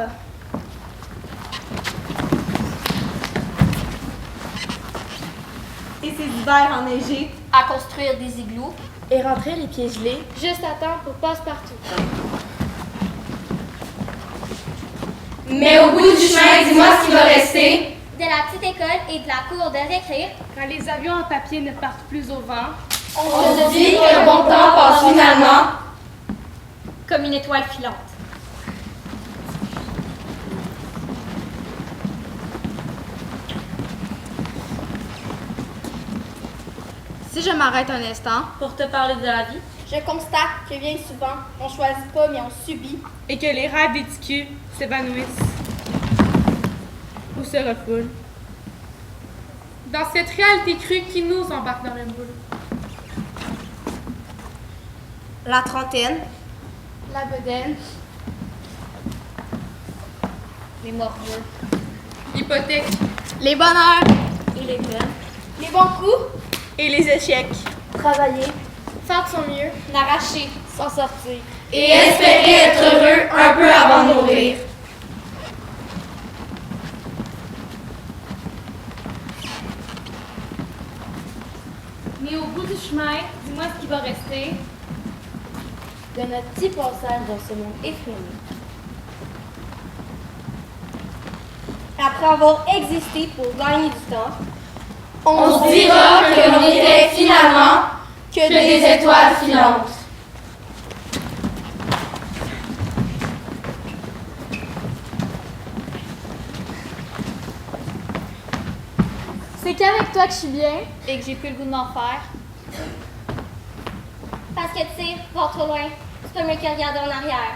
Speaker 6: Et ces hivers enneigés.
Speaker 4: À construire des igloos.
Speaker 8: et rentrer les pieds gelés, juste à temps pour passe-partout.
Speaker 6: Mais au bout du chemin, dis-moi ce qui va rester.
Speaker 3: De la petite école et de la cour de récré,
Speaker 8: Quand les avions en papier ne partent plus au vent,
Speaker 6: On se dit que le bon temps passe finalement.
Speaker 1: Comme une étoile filante.
Speaker 8: si je m'arrête un instant,
Speaker 4: Pour te parler de la vie.
Speaker 8: je constate que bien souvent, on choisit pas mais on subit.
Speaker 9: Et que les rêves des ticus s'évanouissent ou se refoulent.
Speaker 2: Dans cette réalité crue qui nous embarque dans le moule.
Speaker 8: La trentaine, la bedaine,
Speaker 4: Les morveux.
Speaker 2: Hypothèque.
Speaker 8: les bonheurs,
Speaker 4: Et les peines.
Speaker 8: les bons coups,
Speaker 9: Et les échecs.
Speaker 8: travailler, faire de son mieux,
Speaker 4: N'arracher. S'en sortir.
Speaker 6: Et espérer être heureux un peu avant de mourir.
Speaker 8: Mais au bout du chemin, dis-moi ce qui va rester.
Speaker 3: De notre petit passage dans ce monde effréné. Après avoir existé pour gagner du temps,
Speaker 2: On se dira que l'on n'était finalement que des étoiles filantes.
Speaker 8: C'est qu'avec toi que je suis bien et que j'ai plus le goût de m'en faire.
Speaker 3: parce que tu tires, va trop loin, c'est pas mieux que regarder en arrière.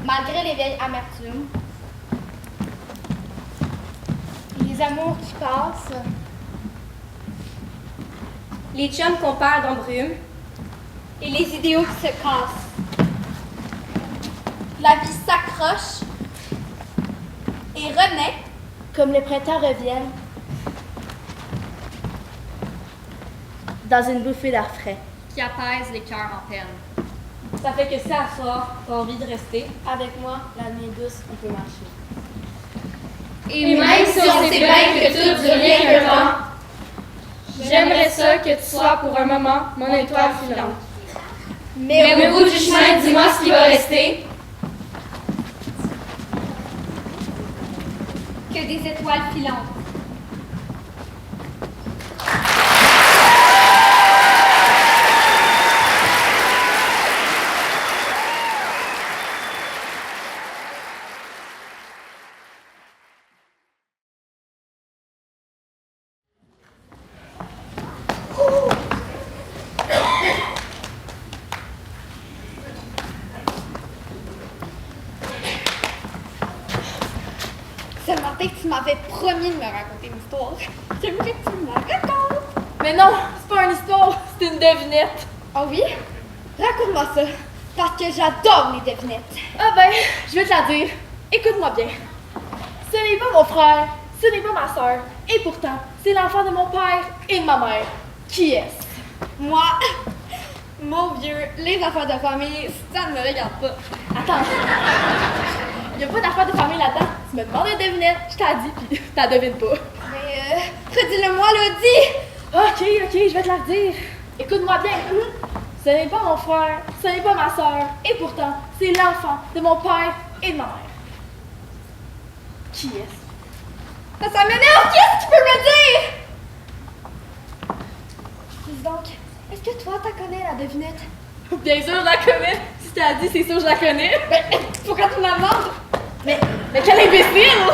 Speaker 3: Malgré les vieilles amertumes,
Speaker 8: Les amours qui passent.
Speaker 3: les chums qu'on perd dans brume et les idéaux qui se cassent.
Speaker 8: La vie s'accroche et renaît comme le printemps revient
Speaker 3: Dans une bouffée d'air frais.
Speaker 8: qui apaise les cœurs en peine.
Speaker 4: Ça fait que si à soir, t'as envie de rester,
Speaker 8: Avec moi, la nuit douce, on peut marcher.
Speaker 2: Et même si on sait bien que tout dure rien qu'un temps, j'aimerais ça que tu sois pour un moment mon étoile filante. Mais au bout du chemin, dis-moi ce qui va rester.
Speaker 3: Que des étoiles filantes.
Speaker 8: Ce matin, tu m'avais promis de me raconter une histoire. J'aimerais que tu me la racontes.
Speaker 6: Mais non, c'est pas une histoire, c'est une devinette.
Speaker 8: Ah oui? Raconte-moi ça. Parce que j'adore les devinettes.
Speaker 6: Ah ben, je vais te la dire. Écoute-moi bien. Ce n'est pas mon frère, ce n'est pas ma soeur. Et pourtant, c'est l'enfant de mon père et de ma mère. Qui est-ce?
Speaker 8: Moi, mon vieux, les affaires de famille, ça ne me regarde pas.
Speaker 6: Attends. Il n'y a pas d'affaire de famille là-dedans. Tu me demandes une devinette, je t'ai dit, puis t'as devines pas.
Speaker 8: Mais, redis-le-moi, Lodi!
Speaker 6: Ok, je vais te la dire. Écoute-moi bien. Ce n'est pas mon frère, ce n'est pas ma soeur. Et pourtant, c'est l'enfant de mon père et de ma mère. Qui est-ce?
Speaker 8: Ça m'énerve! Qu'est-ce que tu peux me dire? Dis donc, est-ce que toi, t'as connais la devinette?
Speaker 6: Bien sûr, je la connais. Si je t'ai dit, c'est sûr, je la connais.
Speaker 8: Pourquoi tu me la demandes?
Speaker 6: Mais quel imbécile!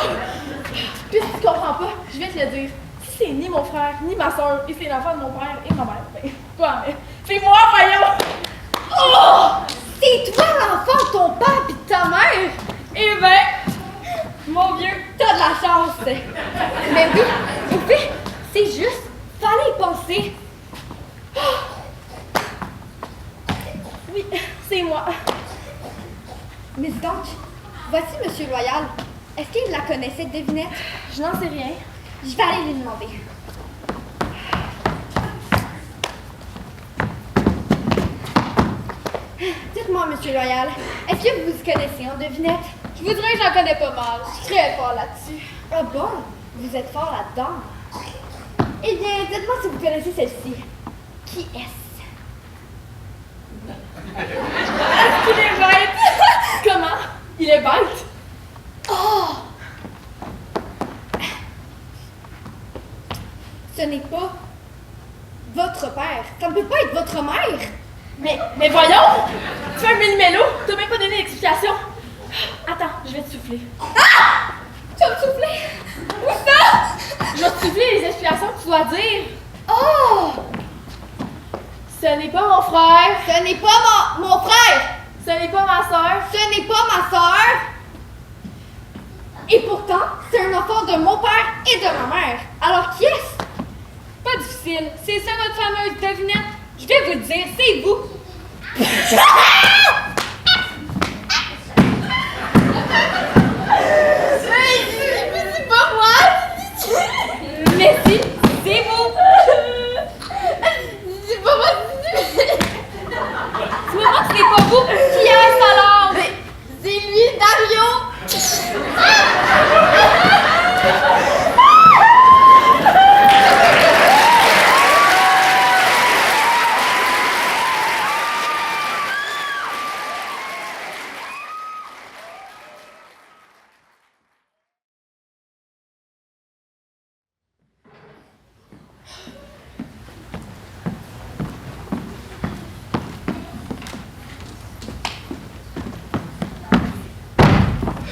Speaker 6: Puisque tu comprends pas, je vais te le dire. Si c'est ni mon frère, ni ma soeur, et c'est l'enfant de mon père et de ma mère, ben, pas mais c'est moi, voyons!
Speaker 8: Oh! C'est toi l'enfant de ton père pis de ta mère!
Speaker 6: Eh ben, mon vieux,
Speaker 8: T'as de la chance! Mais oui, Poupée, c'est juste, fallait y penser.
Speaker 6: oui, c'est moi.
Speaker 8: Mais dis donc, voici Monsieur Loyal. Est-ce qu'il la connaissait, cette devinette?
Speaker 6: Je n'en sais rien.
Speaker 8: Je vais aller lui demander. Dites-moi, Monsieur Loyal, est-ce que vous vous connaissez en devinette?
Speaker 2: Je vous dirais que j'en connais pas mal. Je suis très fort là-dessus.
Speaker 8: Ah bon? Vous êtes fort là-dedans. Eh bien, dites-moi si vous connaissez celle-ci. Qui est-ce?
Speaker 6: Est-ce qu'il est bête? Comment? Il est bête?
Speaker 8: Oh! Ce n'est pas votre père. Ça ne peut pas être votre mère.
Speaker 6: Mais voyons! Tu fais un mini-mélo? T'as même pas donné d'explication. Attends, je vais te souffler.
Speaker 8: Ah! Tu vas me souffler? Où ça?
Speaker 6: Je vais te souffler les explications que tu dois dire.
Speaker 8: Oh!
Speaker 6: Ce n'est pas mon frère.
Speaker 8: Ce n'est pas mon frère.
Speaker 6: Ce n'est pas ma soeur.
Speaker 8: Ce n'est pas ma soeur. Et pourtant, c'est un enfant de mon père et de ma mère. Alors qui est-ce?
Speaker 2: Pas difficile. C'est ça votre fameuse devinette? Je vais vous le dire, c'est vous.
Speaker 8: C'est pas moi!
Speaker 2: Mais si, c'est vous.
Speaker 8: C'est pas moi!
Speaker 2: Tu me montres que c'est pas vous. Qui est-ce alors?
Speaker 8: C'est lui, Dario!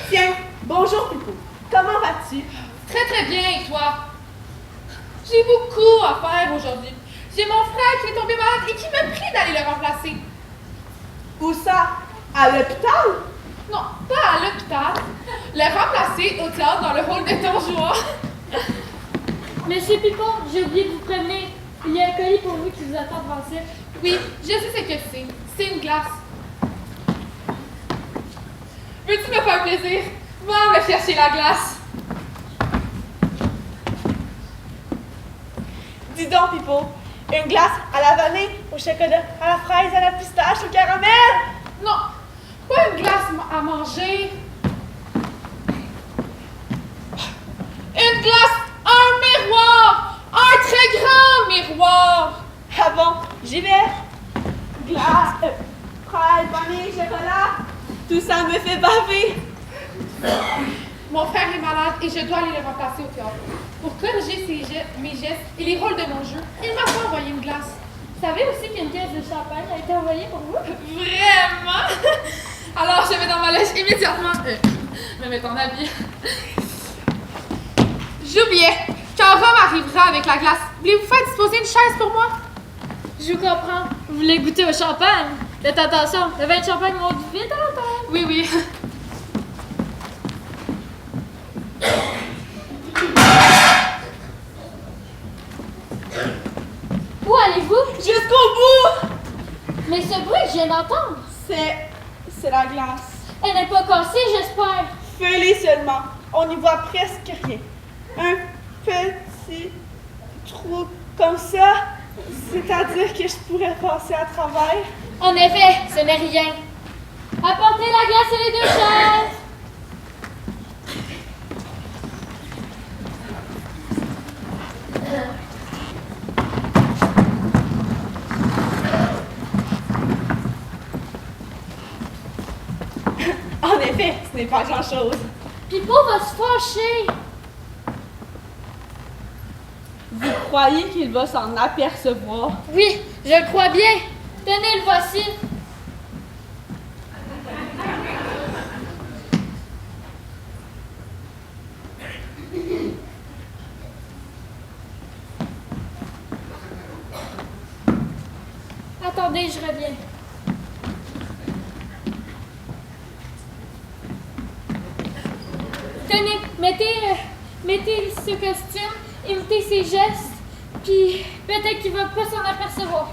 Speaker 9: Tiens, bonjour Pipo. Comment vas-tu?
Speaker 2: Très très bien, et toi? J'ai beaucoup à faire aujourd'hui. J'ai mon frère qui est tombé malade et qui me prie d'aller le remplacer.
Speaker 9: Où ça? À l'hôpital?
Speaker 2: Non, pas à l'hôpital. Le remplacer au théâtre dans le rôle de Don Juan.
Speaker 8: Monsieur Pipon, j'ai oublié de vous prévenir. Il y a un colis pour vous qui vous attend devant le site.
Speaker 2: Oui, je sais ce que c'est. C'est une glace. Veux-tu me faire plaisir? Va me chercher la glace.
Speaker 9: Dis donc, Pipo, une glace à la vanille, au chocolat, à la fraise, à la pistache, au caramel?
Speaker 2: Non, pas une glace à manger. Une glace, un miroir, un très grand miroir.
Speaker 9: Ah bon, j'y vais. Glace, fraise, vanille, chocolat, tout ça me fait baver.
Speaker 2: Mon frère est malade et je dois aller le remplacer au théâtre. Pour corriger mes gestes et les rôles de mon jeu, il m'a pas envoyé une glace.
Speaker 8: Vous savez aussi qu'une caisse de champagne a été envoyée pour vous?
Speaker 2: Vraiment? Alors, je vais dans ma loge immédiatement. Me mettre en habit. J'oubliais. Quand Rome arrivera avec la glace, voulez-vous faire disposer une chaise pour moi?
Speaker 8: Je vous comprends. Vous voulez goûter au champagne? Faites attention, le vin de champagne monte vite à la table.
Speaker 2: Oui, oui.
Speaker 8: Où allez-vous?
Speaker 9: Jusqu'au bout!
Speaker 8: Mais ce bruit que je viens d'entendre,
Speaker 9: C'est la glace.
Speaker 8: elle n'est pas cassée, j'espère.
Speaker 9: Fais-les seulement. On n'y voit presque rien. Un petit trou comme ça, c'est-à-dire que je pourrais passer à travers.
Speaker 8: En effet, ce n'est rien. Apportez la glace et les deux chaises.
Speaker 9: En effet, ce n'est pas grand-chose.
Speaker 8: Pipo va se fâcher.
Speaker 9: Vous croyez qu'il va s'en apercevoir?
Speaker 8: Oui, je le crois bien. Tenez, le voici. Attendez, je reviens. Tenez, mettez ce costume, imitez ses gestes, puis peut-être qu'il va pas s'en apercevoir.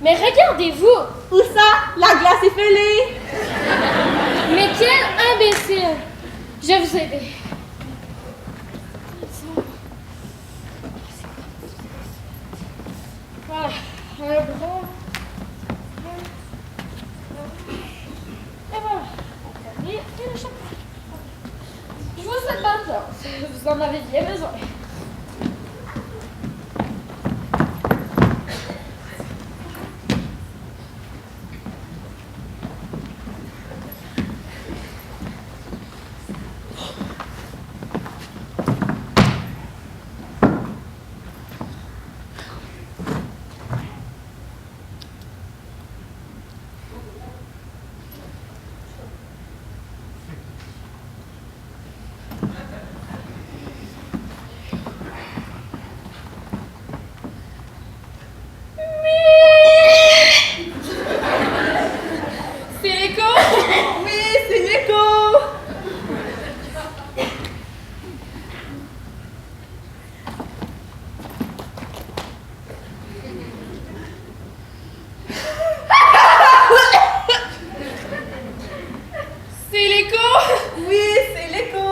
Speaker 8: Mais regardez-vous!
Speaker 9: Où ça? La glace est fêlée!
Speaker 8: Mais quel imbécile! Je vais vous aider. Voilà. Un bras. Et voilà. Et le chapeau. Je vous souhaite bonne chance. Vous en avez bien besoin.
Speaker 2: C'est l'écho?
Speaker 9: Oui, c'est l'écho!
Speaker 2: C'est l'écho?
Speaker 9: Oui, c'est l'écho!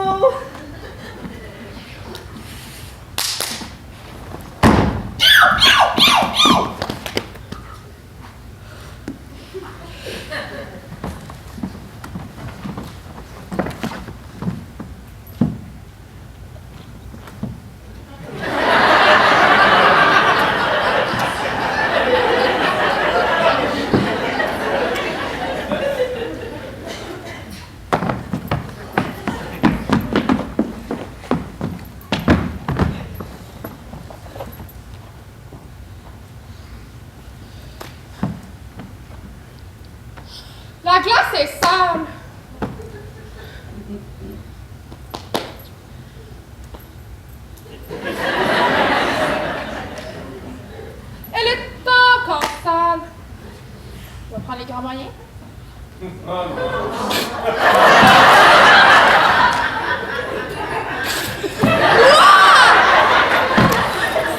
Speaker 2: La glace est sale. Elle est encore sale. On va prendre les grands moyens.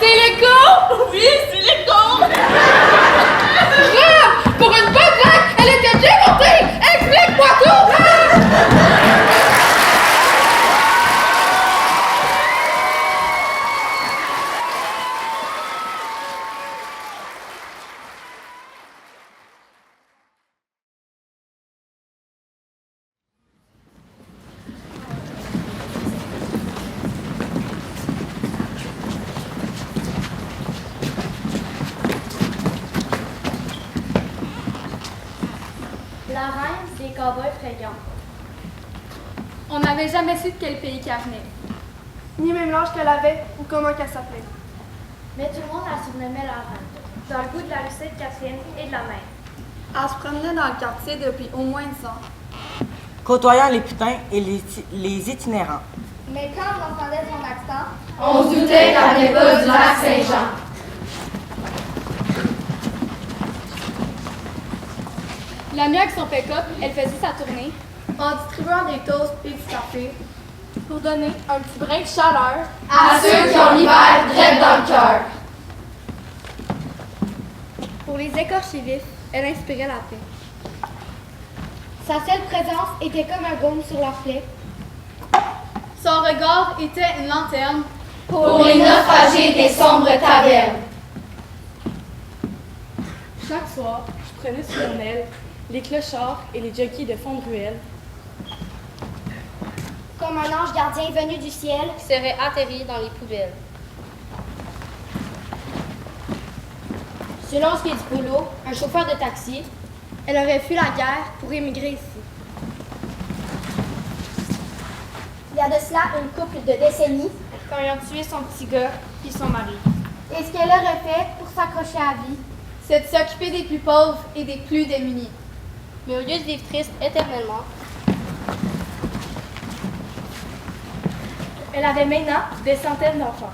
Speaker 2: C'est l'écho? Oui, c'est l'écho! Brave! Pour une bonne blague, elle était bien montée! Explique-moi tout!
Speaker 8: La reine des cowboys fréquents.
Speaker 2: On n'avait jamais su de quel pays qu'elle venait.
Speaker 9: Ni même l'âge qu'elle avait ou comment qu'elle s'appelait.
Speaker 8: Mais tout le monde la surnommait la reine, dans le goût de la rue Sainte-Catherine et de la mer.
Speaker 6: Elle se promenait dans le quartier depuis au moins 10 ans.
Speaker 7: Côtoyant les putains et les itinérants.
Speaker 5: Mais quand on entendait son accent,
Speaker 8: On se doutait qu'elle venait pas du lac Saint-Jean.
Speaker 2: La nuit avec son pick-up, elle faisait sa tournée
Speaker 6: En distribuant des toasts et du café.
Speaker 2: pour donner un petit brin de chaleur
Speaker 8: À ceux qui ont l'hiver direct dans le cœur.
Speaker 5: pour les écorchés vifs, elle inspirait la paix. Sa seule présence était comme un baume sur leurs plaies.
Speaker 2: Son regard était une lanterne
Speaker 8: Pour les naufragés des sombres tavernes.
Speaker 2: Chaque soir, je prenais sous mon aile les clochards et les jockeys de fond de ruelle
Speaker 3: Comme un ange gardien venu du ciel,
Speaker 8: Qui seraient atterris dans les poubelles.
Speaker 3: selon ce qui est du boulot, un chauffeur de taxi.
Speaker 5: Elle aurait fui la guerre pour émigrer ici.
Speaker 3: Il y a de cela une couple de décennies.
Speaker 2: quand ils ont tué son petit gars puis son mari.
Speaker 3: Et ce qu'elle aurait fait pour s'accrocher à la vie,
Speaker 2: C'est de s'occuper des plus pauvres et des plus démunis.
Speaker 8: Mais au lieu de vivre triste éternellement,
Speaker 2: Elle avait maintenant des centaines d'enfants.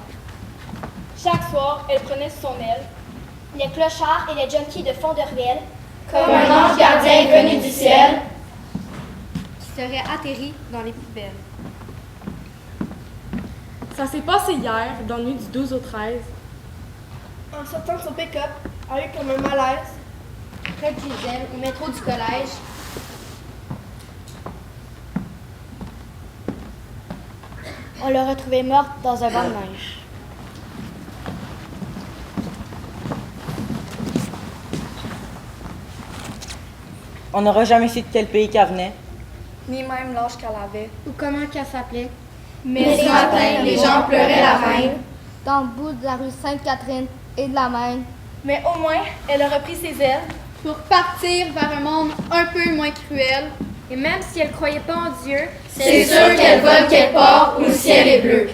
Speaker 2: Chaque soir, elle prenait sous son aile
Speaker 3: les clochards et les junkies de fond de ruelle,
Speaker 8: comme un ange gardien venu du ciel,
Speaker 5: qui serait atterri dans les poubelles.
Speaker 2: Ça s'est passé hier, dans la nuit du 12 au 13.
Speaker 9: En sortant de son pick-up, elle a eu comme un malaise.
Speaker 3: près de chez elle, au métro du collège. On l'a retrouvée morte dans un banc de neige.
Speaker 7: On n'aura jamais su de quel pays qu'elle venait.
Speaker 6: Ni même l'âge qu'elle avait.
Speaker 5: Ou comment qu'elle s'appelait.
Speaker 8: mais ce matin, les gens pleuraient la reine.
Speaker 3: Dans le bout de la rue Sainte-Catherine et de la Maine.
Speaker 2: Mais au moins, elle a repris ses ailes pour partir vers un monde un peu moins cruel.
Speaker 5: Et même si elle ne croyait pas en Dieu,
Speaker 8: C'est sûr qu'elle vole quelque part où le ciel est bleu.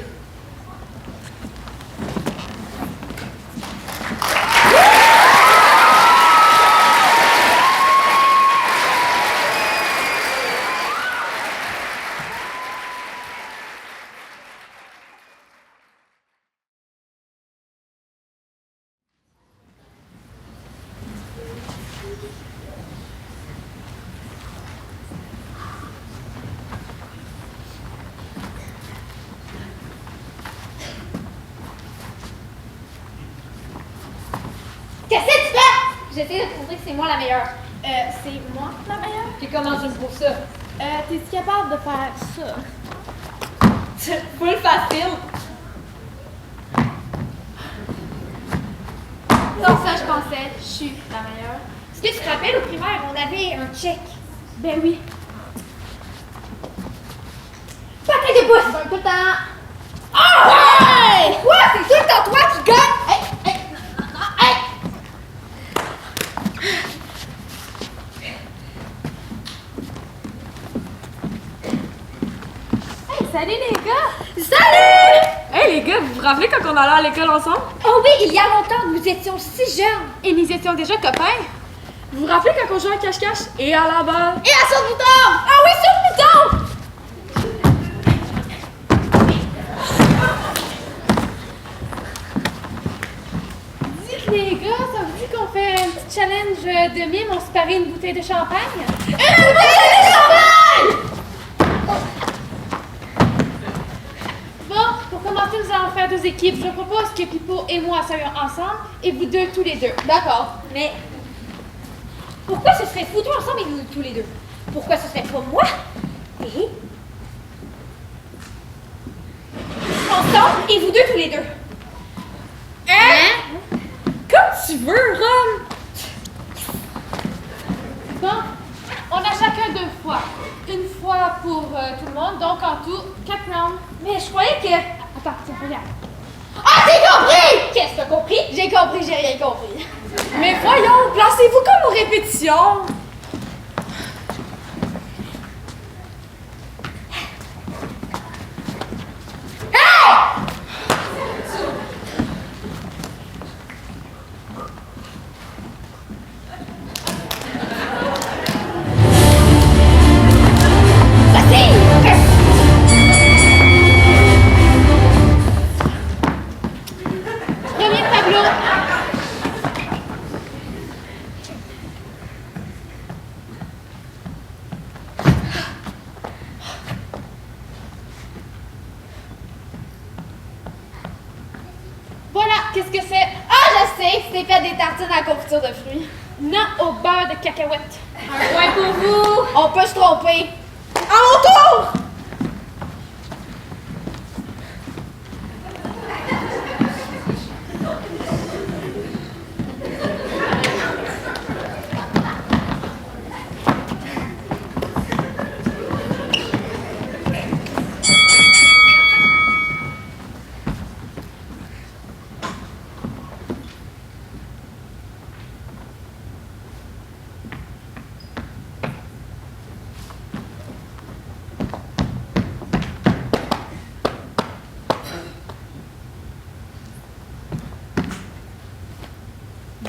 Speaker 3: Qu'est-ce que tu fais?
Speaker 8: J'essaie de prouver que c'est moi la meilleure.
Speaker 2: C'est moi la meilleure?
Speaker 8: Puis comment tu me prouves ça?
Speaker 2: T'es-tu capable de faire ça?
Speaker 8: Full facile.
Speaker 5: comme ça je pensais, je suis la meilleure.
Speaker 3: Est-ce que tu te rappelles au primaire, on avait un check?
Speaker 2: Ben oui.
Speaker 3: Patin de pouce! Tout le temps. Ah! Ouais! Quoi? C'est tout le temps toi qui gagne! Hey! Hey! Hey!
Speaker 2: Hey, salut les gars!
Speaker 3: Salut!
Speaker 2: Hey les gars, vous vous rappelez quand on allait à l'école ensemble?
Speaker 3: Oh oui, il y a longtemps, nous étions si jeunes.
Speaker 2: Et nous étions déjà copains. Vous vous rappelez quand on jouait à cache-cache et à la balle?
Speaker 6: Et à son bouton!
Speaker 2: Ah oui, sur le bouton! Dites les gars, ça vous dit qu'on fait un petit challenge de mime, on se parie une bouteille de champagne?
Speaker 6: Une bouteille de champagne!
Speaker 2: Bon, pour commencer, nous allons faire 2 équipes. Je propose que Pipo et moi soyons ensemble et vous deux tous les deux.
Speaker 3: D'accord, mais pourquoi ce serait foutu ensemble et nous tous les deux? Pourquoi ce serait pas moi et ensemble et vous deux tous les deux?
Speaker 2: Hein? Comme tu veux, Ron! Bon, on a chacun 2 fois. Une fois pour tout le monde, donc en tout, 4 rounds.
Speaker 3: Mais je croyais que...
Speaker 2: Attends, tiens, regarde.
Speaker 3: Ah, j'ai compris! Qu'est-ce que t'as compris?
Speaker 6: J'ai compris, j'ai rien compris.
Speaker 2: Mais voyons, placez-vous comme aux répétitions. Premier tableau. Voilà, qu'est-ce que c'est?
Speaker 6: Ah, je sais, c'est fait des tartines à confiture de fruits.
Speaker 2: Non au beurre de cacahuète.
Speaker 3: Un point pour vous!
Speaker 6: On peut se tromper. À mon tour!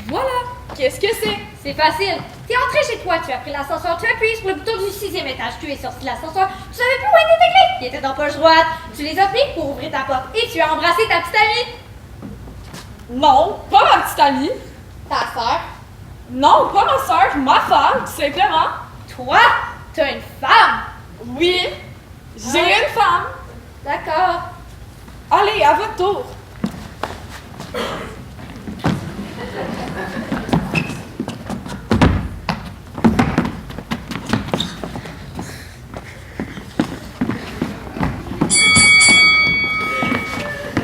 Speaker 2: Voilà, qu'est-ce que c'est?
Speaker 3: C'est facile. T'es entré chez toi, tu as pris l'ascenseur, tu appuies sur le bouton du 6e étage, tu es sorti de l'ascenseur, tu savais plus où étaient tes clés, ils étaient dans poche droite, tu les as pris pour ouvrir ta porte et tu as embrassé ta petite amie.
Speaker 2: Non, pas ma petite amie.
Speaker 3: Ta sœur.
Speaker 2: Non, pas ma soeur, ma femme, tout simplement.
Speaker 3: Toi, t'as une femme.
Speaker 2: Oui, j'ai une femme.
Speaker 3: D'accord.
Speaker 2: Allez, à votre tour.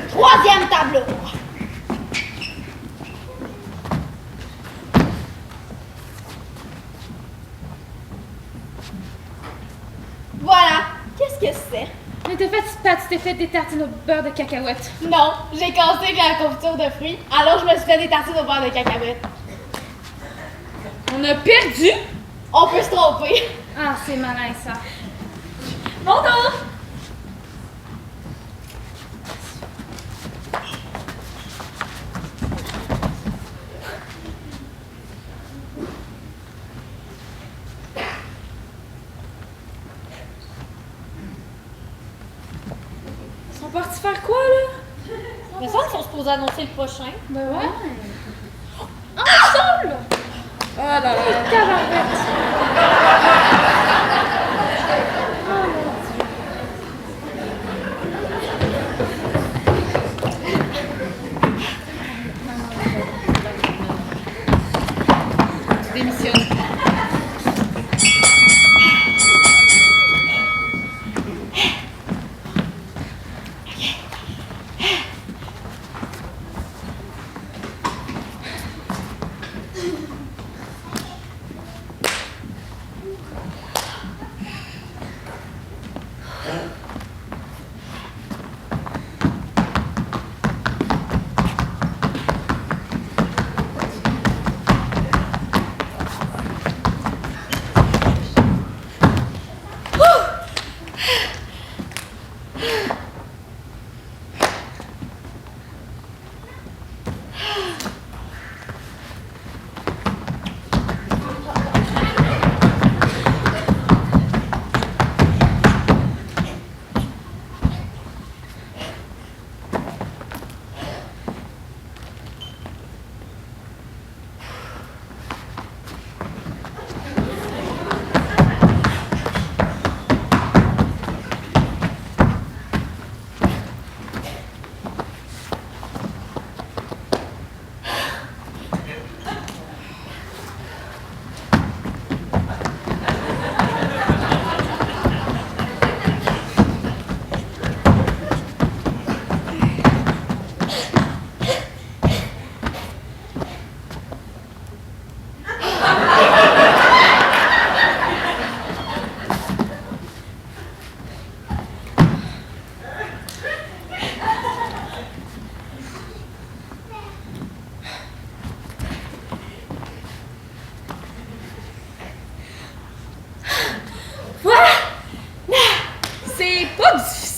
Speaker 6: Troisième tableau. Voilà. Qu'est-ce que c'est?
Speaker 2: Mais t'as fait, tu t'es fait des tartines au beurre de cacahuète.
Speaker 6: Non, j'ai cassé la confiture de fruits, alors je me suis fait des tartines au beurre de cacahuètes.
Speaker 2: On a perdu.
Speaker 6: On peut se tromper.
Speaker 2: Ah, c'est malin ça.
Speaker 3: Mon tour.
Speaker 2: Ils sont partis faire quoi là?
Speaker 3: Mais ça, ils sont supposés annoncer le prochain.
Speaker 2: Ben ouais. Ensemble! Oh là là. Cabarette. Tu démissionnes.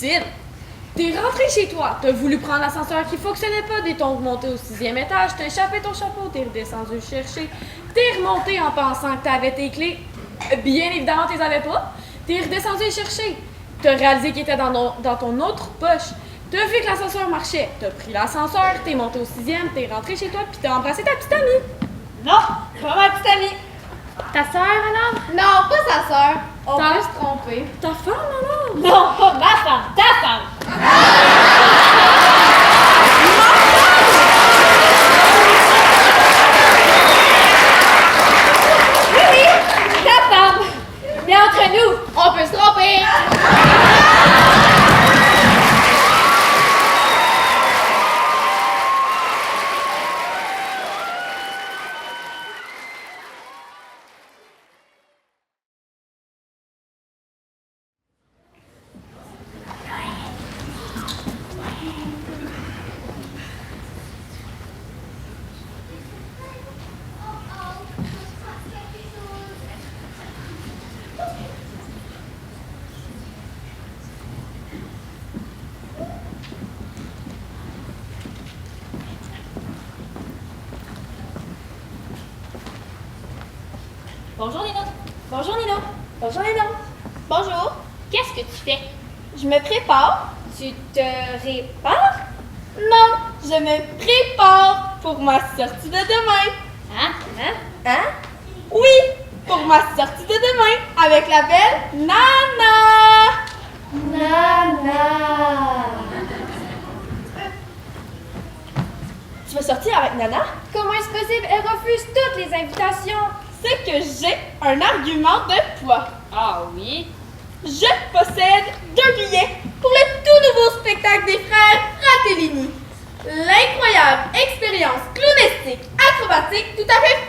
Speaker 2: difficile. T'es rentré chez toi, t'as voulu prendre l'ascenseur qui fonctionnait pas, t'es monté au 6e étage, t'as échappé ton chapeau, t'es redescendu le chercher, t'es remonté en pensant que t'avais tes clés. Bien évidemment, t'es avais pas. T'es redescendu les chercher. T'as réalisé qu'il était dans ton autre poche. T'as vu que l'ascenseur marchait. T'as pris l'ascenseur, t'es monté au 6e, t'es rentré chez toi, puis t'as embrassé ta petite amie.
Speaker 1: Non, pas ma petite amie.
Speaker 2: Ta sœur, alors?
Speaker 5: Non, pas sa sœur. On
Speaker 2: Ta-
Speaker 5: peut se tromper.
Speaker 2: Ta femme, alors?
Speaker 1: Non, pas ma femme, ta femme. Oui, ta femme. Mais entre nous,
Speaker 5: On peut se tromper.
Speaker 8: Bonjour Nina. Bonjour Nina. Bonjour Nina.
Speaker 3: Bonjour.
Speaker 8: Qu'est-ce que tu fais?
Speaker 3: Je me prépare.
Speaker 8: Tu te répares?
Speaker 3: Non, je me prépare pour ma sortie de demain.
Speaker 8: Hein?
Speaker 3: Hein? Oui, pour ma sortie de demain avec la belle Nana.
Speaker 5: Nana.
Speaker 3: Tu veux sortir avec Nana?
Speaker 5: Comment est-ce possible? Elle refuse toutes les invitations.
Speaker 3: C'est que j'ai un argument de poids.
Speaker 8: Ah oui?
Speaker 3: Je possède 2 billets pour le tout nouveau spectacle des frères Fratellini. L'incroyable expérience clownestique acrobatique tout à fait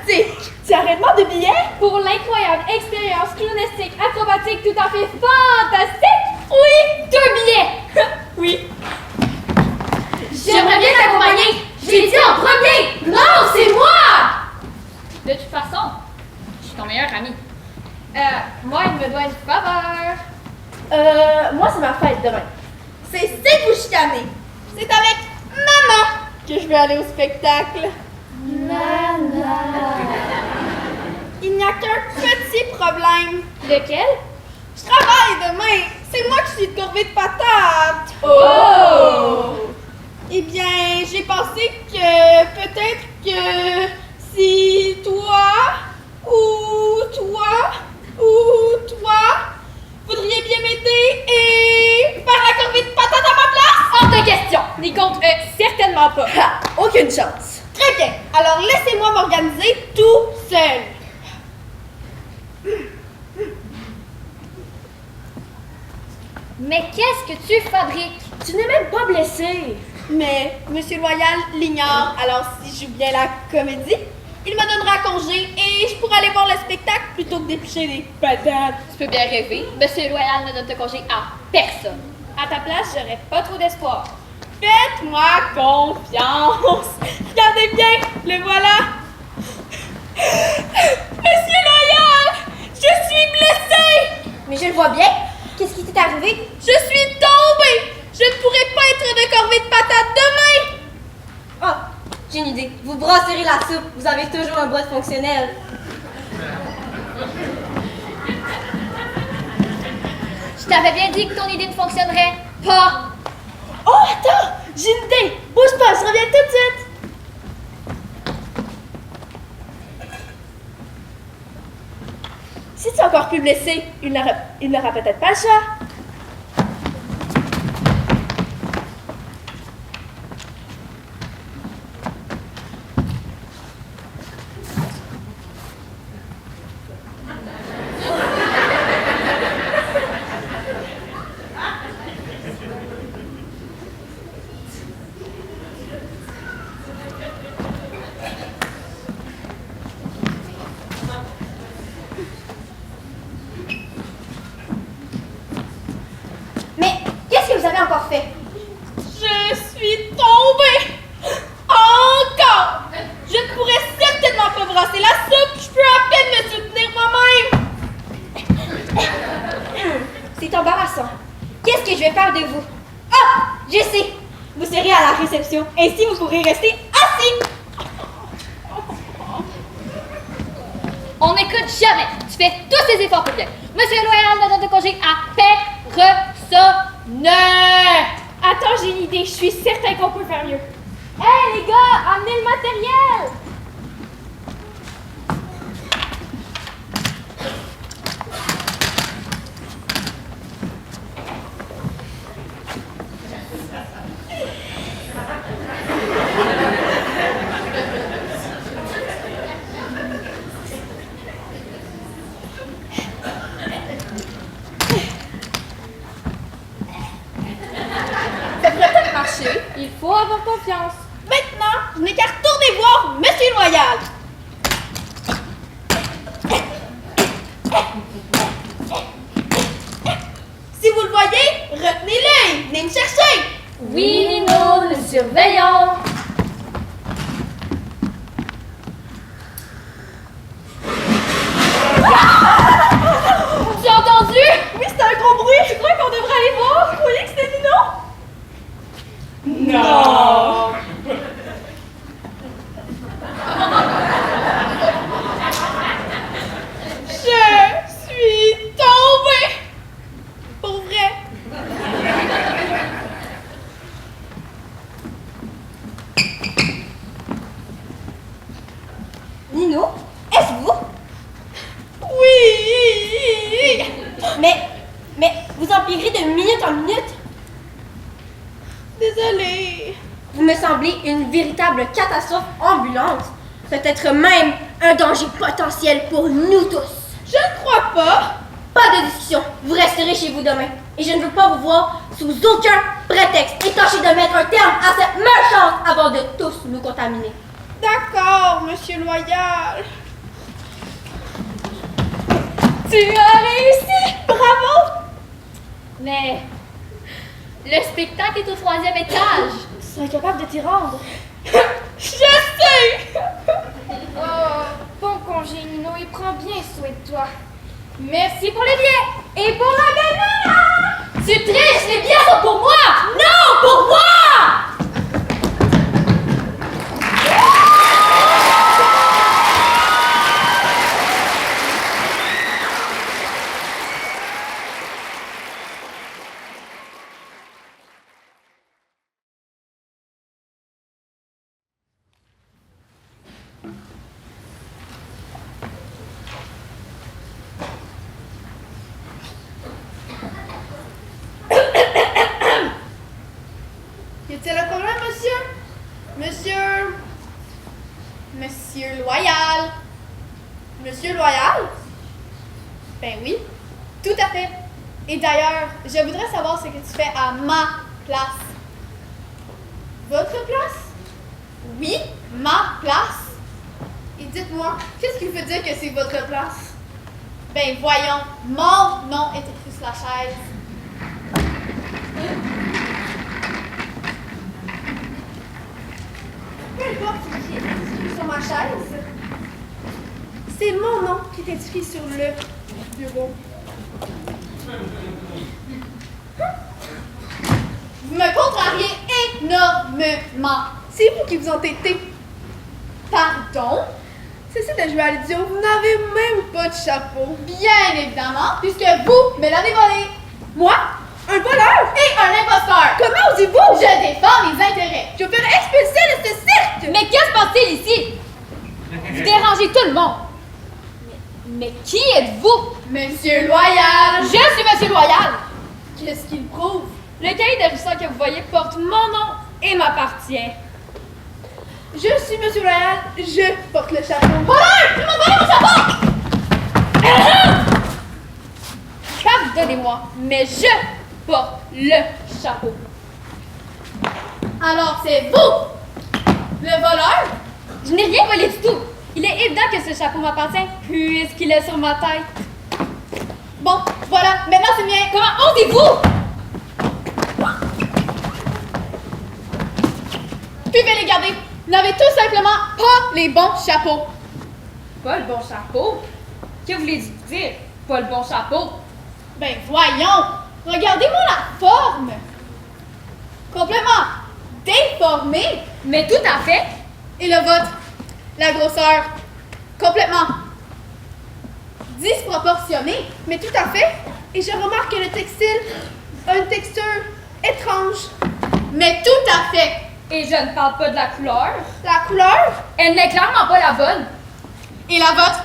Speaker 3: fantastique. Tu as réellement 2 billets?
Speaker 5: Pour l'incroyable expérience clownestique acrobatique tout à fait fantastique.
Speaker 3: Oui.
Speaker 5: 2 billets.
Speaker 3: Oui.
Speaker 8: J'aimerais bien t'accompagner! J'ai dit en premier! Non, c'est moi! De toute façon, je suis ton meilleur ami.
Speaker 5: Moi, il me doit une faveur.
Speaker 3: Moi, c'est ma fête demain. C'est vous chicaner. C'est avec maman que je vais aller au spectacle.
Speaker 5: Nana.
Speaker 3: Il n'y a qu'un petit problème.
Speaker 5: Lequel?
Speaker 3: Je travaille demain. C'est moi qui suis de corvée de patates.
Speaker 5: Oh!
Speaker 3: Eh bien, j'ai pensé que peut-être que si toi voudriez bien m'aider et faire la corvée de patates à ma place.
Speaker 5: Hors de question. N'y compte certainement pas.
Speaker 3: Aucune chance. Très bien. Alors laissez-moi m'organiser tout seul.
Speaker 8: Mais qu'est-ce que tu fabriques?
Speaker 3: Tu n'es même pas blessé. Mais Monsieur Loyal l'ignore, alors si je joue bien la comédie, il me donnera congé et je pourrai aller voir le spectacle plutôt que d'éplucher les patates.
Speaker 8: Tu peux bien rêver. Monsieur Loyal ne donne de congé à personne.
Speaker 5: À ta place, j'aurais pas trop d'espoir.
Speaker 3: Faites-moi confiance. Regardez bien, le voilà. Monsieur Loyal, je suis blessée.
Speaker 5: Mais je le vois bien. Qu'est-ce qui t'est arrivé?
Speaker 3: Je suis tombée. Je ne pourrai pas être de corvée de patates demain.
Speaker 6: Oh, j'ai une idée. Vous brasserez la soupe. Vous avez toujours un bras fonctionnel.
Speaker 8: Je t'avais bien dit que ton idée ne fonctionnerait pas.
Speaker 3: Oh, attends, j'ai une idée. Bouge pas, je reviens tout de suite. Si tu es encore plus blessé, il n'aura peut-être pas le choix.
Speaker 5: Vous avez encore fait?
Speaker 3: Je suis tombée! Encore! Je ne pourrais certainement pas brasser la soupe, je peux à peine me soutenir moi-même!
Speaker 5: C'est embarrassant.
Speaker 3: vais faire de vous. Ah! Je sais! Vous serez à la réception. Ainsi, vous pourrez rester assis.
Speaker 8: On n'écoute jamais. Tu fais tous tes efforts pour bien. Monsieur Loyal me donne de congé à personne.
Speaker 3: Attends, j'ai une idée. Je suis certain qu'on peut faire mieux.
Speaker 8: Hey les gars, amenez le matériel.
Speaker 2: Ça pourrait peut-être marcher.
Speaker 4: Il faut avoir confiance.
Speaker 3: Maintenant, je n'ai qu'à retourner voir Monsieur Loyal. Si vous le voyez, retenez-le. Venez me chercher.
Speaker 8: Oui, nous le surveillons. Tu as entendu?
Speaker 3: Oui, c'est un gros bruit. Tu crois qu'on devrait aller voir? Vous croyez que c'était Nino?
Speaker 7: Non!
Speaker 3: Je suis tombée. Pour vrai. Nino, est-ce vous? Oui. Mais vous empirez de minute en minute. Désolée. Vous me semblez une véritable catastrophe ambulante. Peut-être même un danger potentiel pour nous tous. Je ne crois pas. Pas de discussion. Vous resterez chez vous demain. Et je ne veux pas vous voir sous aucun prétexte. Et tâchez de mettre un terme à cette méchance avant de tous nous contaminer. D'accord, Monsieur Loyal. Tu as réussi! Bravo!
Speaker 8: Mais le spectacle est au 3e étage.
Speaker 3: Tu serais capable de t'y rendre. Je sais!
Speaker 2: Oh, bon congé, Nino, et prends bien soin de toi.
Speaker 8: Merci pour les billets et pour la gagnante. Tu triches, les billets sont pour moi. Non, pour moi.
Speaker 2: Y a-t-il un problème, monsieur? Monsieur Loyal. Monsieur Loyal? Ben oui, tout à fait. Et d'ailleurs, je voudrais savoir ce que tu fais à ma place. Votre place? Oui, ma place. Et dites-moi, qu'est-ce qui veut dire que c'est votre place? Ben voyons, mon nom est écrit sur la chaise. Peu importe ce qui est écrit sur ma chaise. C'est mon nom qui est écrit sur le bureau. Vous me contrariez énormément. C'est vous qui vous entêtez. Pardon? Cessez de jouer à l'idiot, vous n'avez même pas de chapeau. Bien évidemment, puisque vous me l'avez volé. Moi? Un voleur? Et un imposteur. Comment osez-vous? Je défends mes intérêts. Je veux faire expulser de ce cirque.
Speaker 8: Mais qu'est-ce qui se passe ici? Vous dérangez tout le monde. Mais qui êtes-vous?
Speaker 2: Monsieur Loyal.
Speaker 8: Je suis Monsieur Loyal.
Speaker 2: Qu'est-ce qu'il prouve?
Speaker 8: Le cahier d'ajustement que vous voyez porte mon nom et m'appartient.
Speaker 2: Je suis Monsieur Loyal, je porte le chapeau.
Speaker 8: Voleur! Tu m'as volé mon chapeau! Pardonnez-moi, mais je porte le chapeau.
Speaker 2: Alors c'est vous, le voleur?
Speaker 8: Je n'ai rien volé du tout. Il est évident que ce chapeau m'appartient puisqu'il est sur ma tête.
Speaker 2: Bon, voilà, maintenant c'est mien.
Speaker 8: Comment osez-vous?
Speaker 2: Pouvez les garder. Vous n'avez tout simplement pas les bons chapeaux.
Speaker 8: Pas le bon chapeau? Que voulez-vous dire? Pas le bon chapeau?
Speaker 2: Ben voyons. Regardez-moi la forme. Complètement déformée.
Speaker 8: Mais tout à fait.
Speaker 2: Et le vôtre, la grosseur, complètement disproportionnée, mais tout à fait. Et je remarque que le textile a une texture étrange, mais tout à fait.
Speaker 8: Et je ne parle pas de la couleur.
Speaker 2: La couleur
Speaker 8: Elle n'est clairement pas la bonne.
Speaker 2: et la vôtre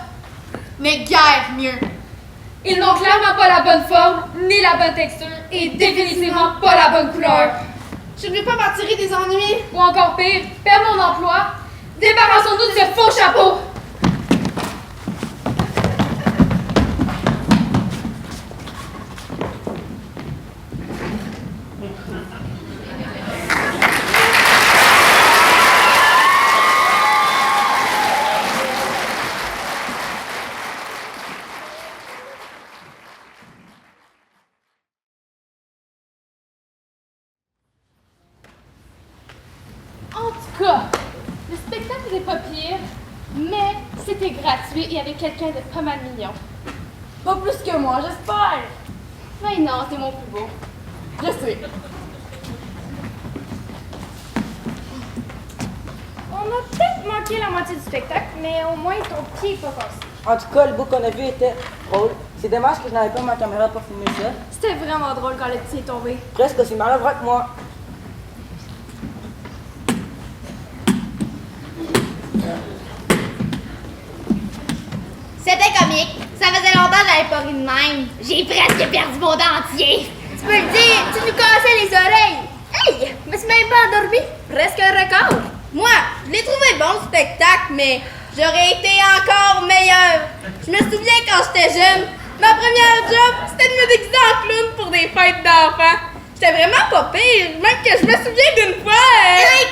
Speaker 2: n'est guère mieux.
Speaker 8: Ils n'ont clairement pas la bonne forme, ni la bonne texture, et définitivement pas la bonne couleur.
Speaker 2: Je ne vais pas m'attirer des ennuis.
Speaker 8: Ou encore pire, perdre mon emploi. Débarrassons-nous de ce faux chapeau.
Speaker 2: En tout cas, le spectacle n'est pas pire, mais c'était gratuit et avec quelqu'un de pas mal mignon.
Speaker 8: Pas plus que moi, j'espère.
Speaker 2: Mais non, c'est mon plus beau.
Speaker 8: Je sais.
Speaker 3: On a peut-être manqué la moitié du spectacle, mais au moins ton pied n'est pas cassé.
Speaker 7: En tout cas, le bout qu'on a vu était drôle. C'est dommage que je n'avais pas ma caméra pour filmer ça.
Speaker 3: C'était vraiment drôle quand le petit est tombé.
Speaker 7: Presque aussi maladroit que moi.
Speaker 3: C'était comique. Ça faisait longtemps que j'avais pas ri de même. J'ai presque perdu mon dentier. Tu peux le dire, tu nous cassais les oreilles. Hey, je me suis même pas endormi. Presque un record.
Speaker 6: Moi, je l'ai trouvé bon le spectacle, mais j'aurais été encore meilleur. Je me souviens quand j'étais jeune, ma première job, c'était de me déguiser en clown pour des fêtes d'enfants. J'étais vraiment pas pire, même que je me souviens d'une fois.
Speaker 3: Hey,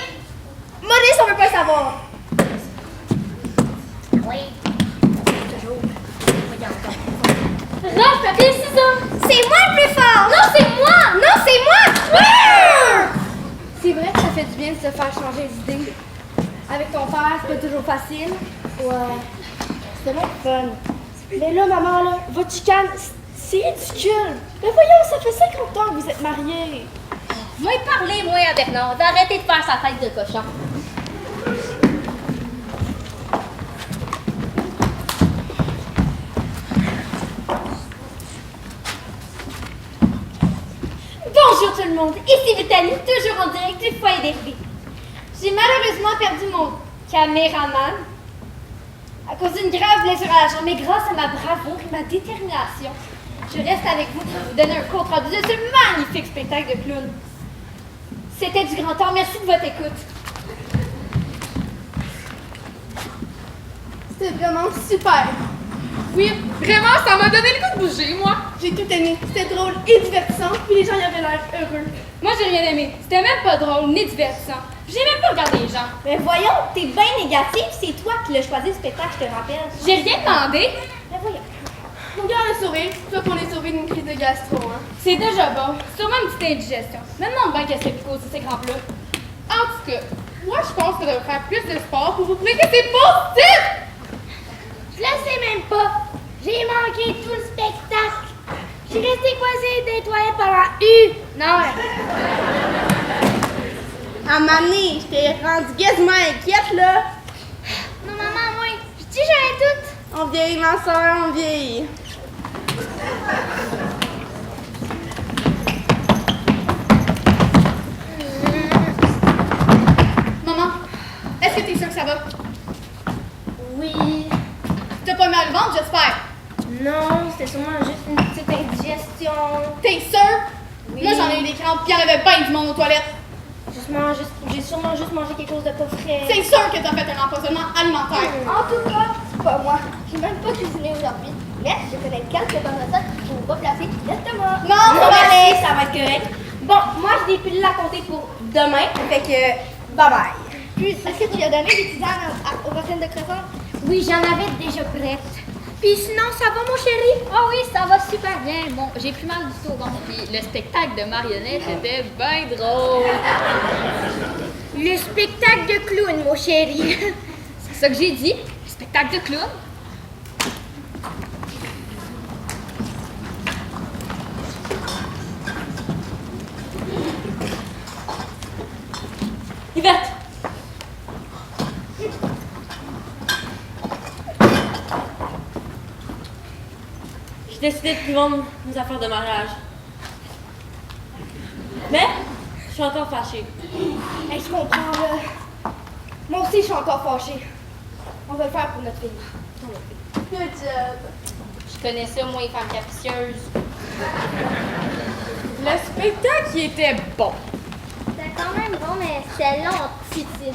Speaker 3: Maurice, on veut pas savoir. Oui.
Speaker 8: Roche, papier, ciseaux.
Speaker 3: C'est moi le plus fort.
Speaker 8: Non, c'est moi.
Speaker 3: Non, c'est moi.
Speaker 5: C'est vrai que ça fait du bien de se faire changer d'idée. Avec ton père, c'est pas toujours facile. Ouais. C'est vraiment fun. Mais là, maman, là, votre chicane, c'est ridicule. Mais voyons, ça fait 50 ans que vous êtes mariés.
Speaker 8: Moi, parlez, moi, à Bernard. Arrêtez de faire sa tête de cochon.
Speaker 3: Bonjour tout le monde, ici Vitali, toujours en direct du foyer d'Hervé. J'ai malheureusement perdu mon caméraman à cause d'une grave blessure à la jambe, mais grâce à ma bravoure et ma détermination, je reste avec vous pour vous donner un compte rendu de ce magnifique spectacle de clown. C'était du grand temps, merci de votre écoute.
Speaker 2: C'était vraiment super.
Speaker 8: Oui, vraiment, ça m'a donné le goût de bouger, moi.
Speaker 2: J'ai tout aimé. C'était drôle et divertissant, puis les gens y avaient l'air heureux.
Speaker 8: Moi, j'ai rien aimé. C'était même pas drôle, ni divertissant. J'ai même pas regardé les gens.
Speaker 3: Mais voyons, t'es bien négatif, c'est toi qui l'as choisi le spectacle, je te rappelle.
Speaker 8: J'ai rien demandé.
Speaker 3: Mais voyons.
Speaker 2: On garde le sourire, soit qu'on est sauvé d'une crise de gastro, hein.
Speaker 8: C'est déjà bon. Sûrement une petite indigestion. Maintenant, bien qu'est-ce qui cause ces grands plats.
Speaker 2: En tout cas, moi je pense qu'on devrait faire plus de sport pour vous prouver que c'est positif!
Speaker 3: Je le sais même pas. J'ai manqué tout le spectacle. J'ai resté coincée des toilettes pendant une heure.
Speaker 6: À un moment donné, j'étais rendue quasiment inquiète, là.
Speaker 3: Non, maman, moi, je dis j'avais tout.
Speaker 6: On vieillit, ma soeur, on vieillit.
Speaker 2: Maman, est-ce que t'es sûre que ça va?
Speaker 3: Oui.
Speaker 2: T'as pas mal au ventre, j'espère.
Speaker 3: Non, c'était sûrement juste une petite indigestion.
Speaker 2: T'es sûre?
Speaker 3: Oui.
Speaker 2: Moi j'en ai eu des crampes, pis y'en avait bien du monde aux toilettes.
Speaker 3: J'ai sûrement juste mangé quelque chose de pas frais.
Speaker 2: C'est sûr que t'as fait un empoisonnement alimentaire.
Speaker 5: En tout cas, c'est pas moi. J'ai même pas cuisiné aujourd'hui. Mais je connais quelques bonnes recettes pour ne pas placer directement.
Speaker 2: Non, ça va aller.
Speaker 3: ça va être correct. Bon, moi, je n'ai plus la compter pour demain.
Speaker 6: Fait que, bye bye.
Speaker 5: Puis, est-ce que tu lui as donné des tisanes aux racines de crescent?
Speaker 3: Oui, j'en avais déjà prête.
Speaker 8: Puis sinon, ça va, mon chéri? Ah oui, ça va super bien. Bon, j'ai plus mal du tout au ventre. Puis le spectacle de marionnettes était bien drôle.
Speaker 3: Le spectacle de clown, mon chéri.
Speaker 8: C'est ça que j'ai dit? Le spectacle de clown?
Speaker 4: j'ai décidé de plus vendre mes affaires de mariage. Mais, je suis encore fâchée.
Speaker 5: Hey, je comprends, là. Moi aussi, je suis encore fâchée. On va le faire pour notre fille.
Speaker 2: Good job.
Speaker 8: Je connais ça, moi, les femmes capricieuses.
Speaker 2: Le spectacle, il était bon.
Speaker 3: C'était quand même bon, mais c'était long, Titi.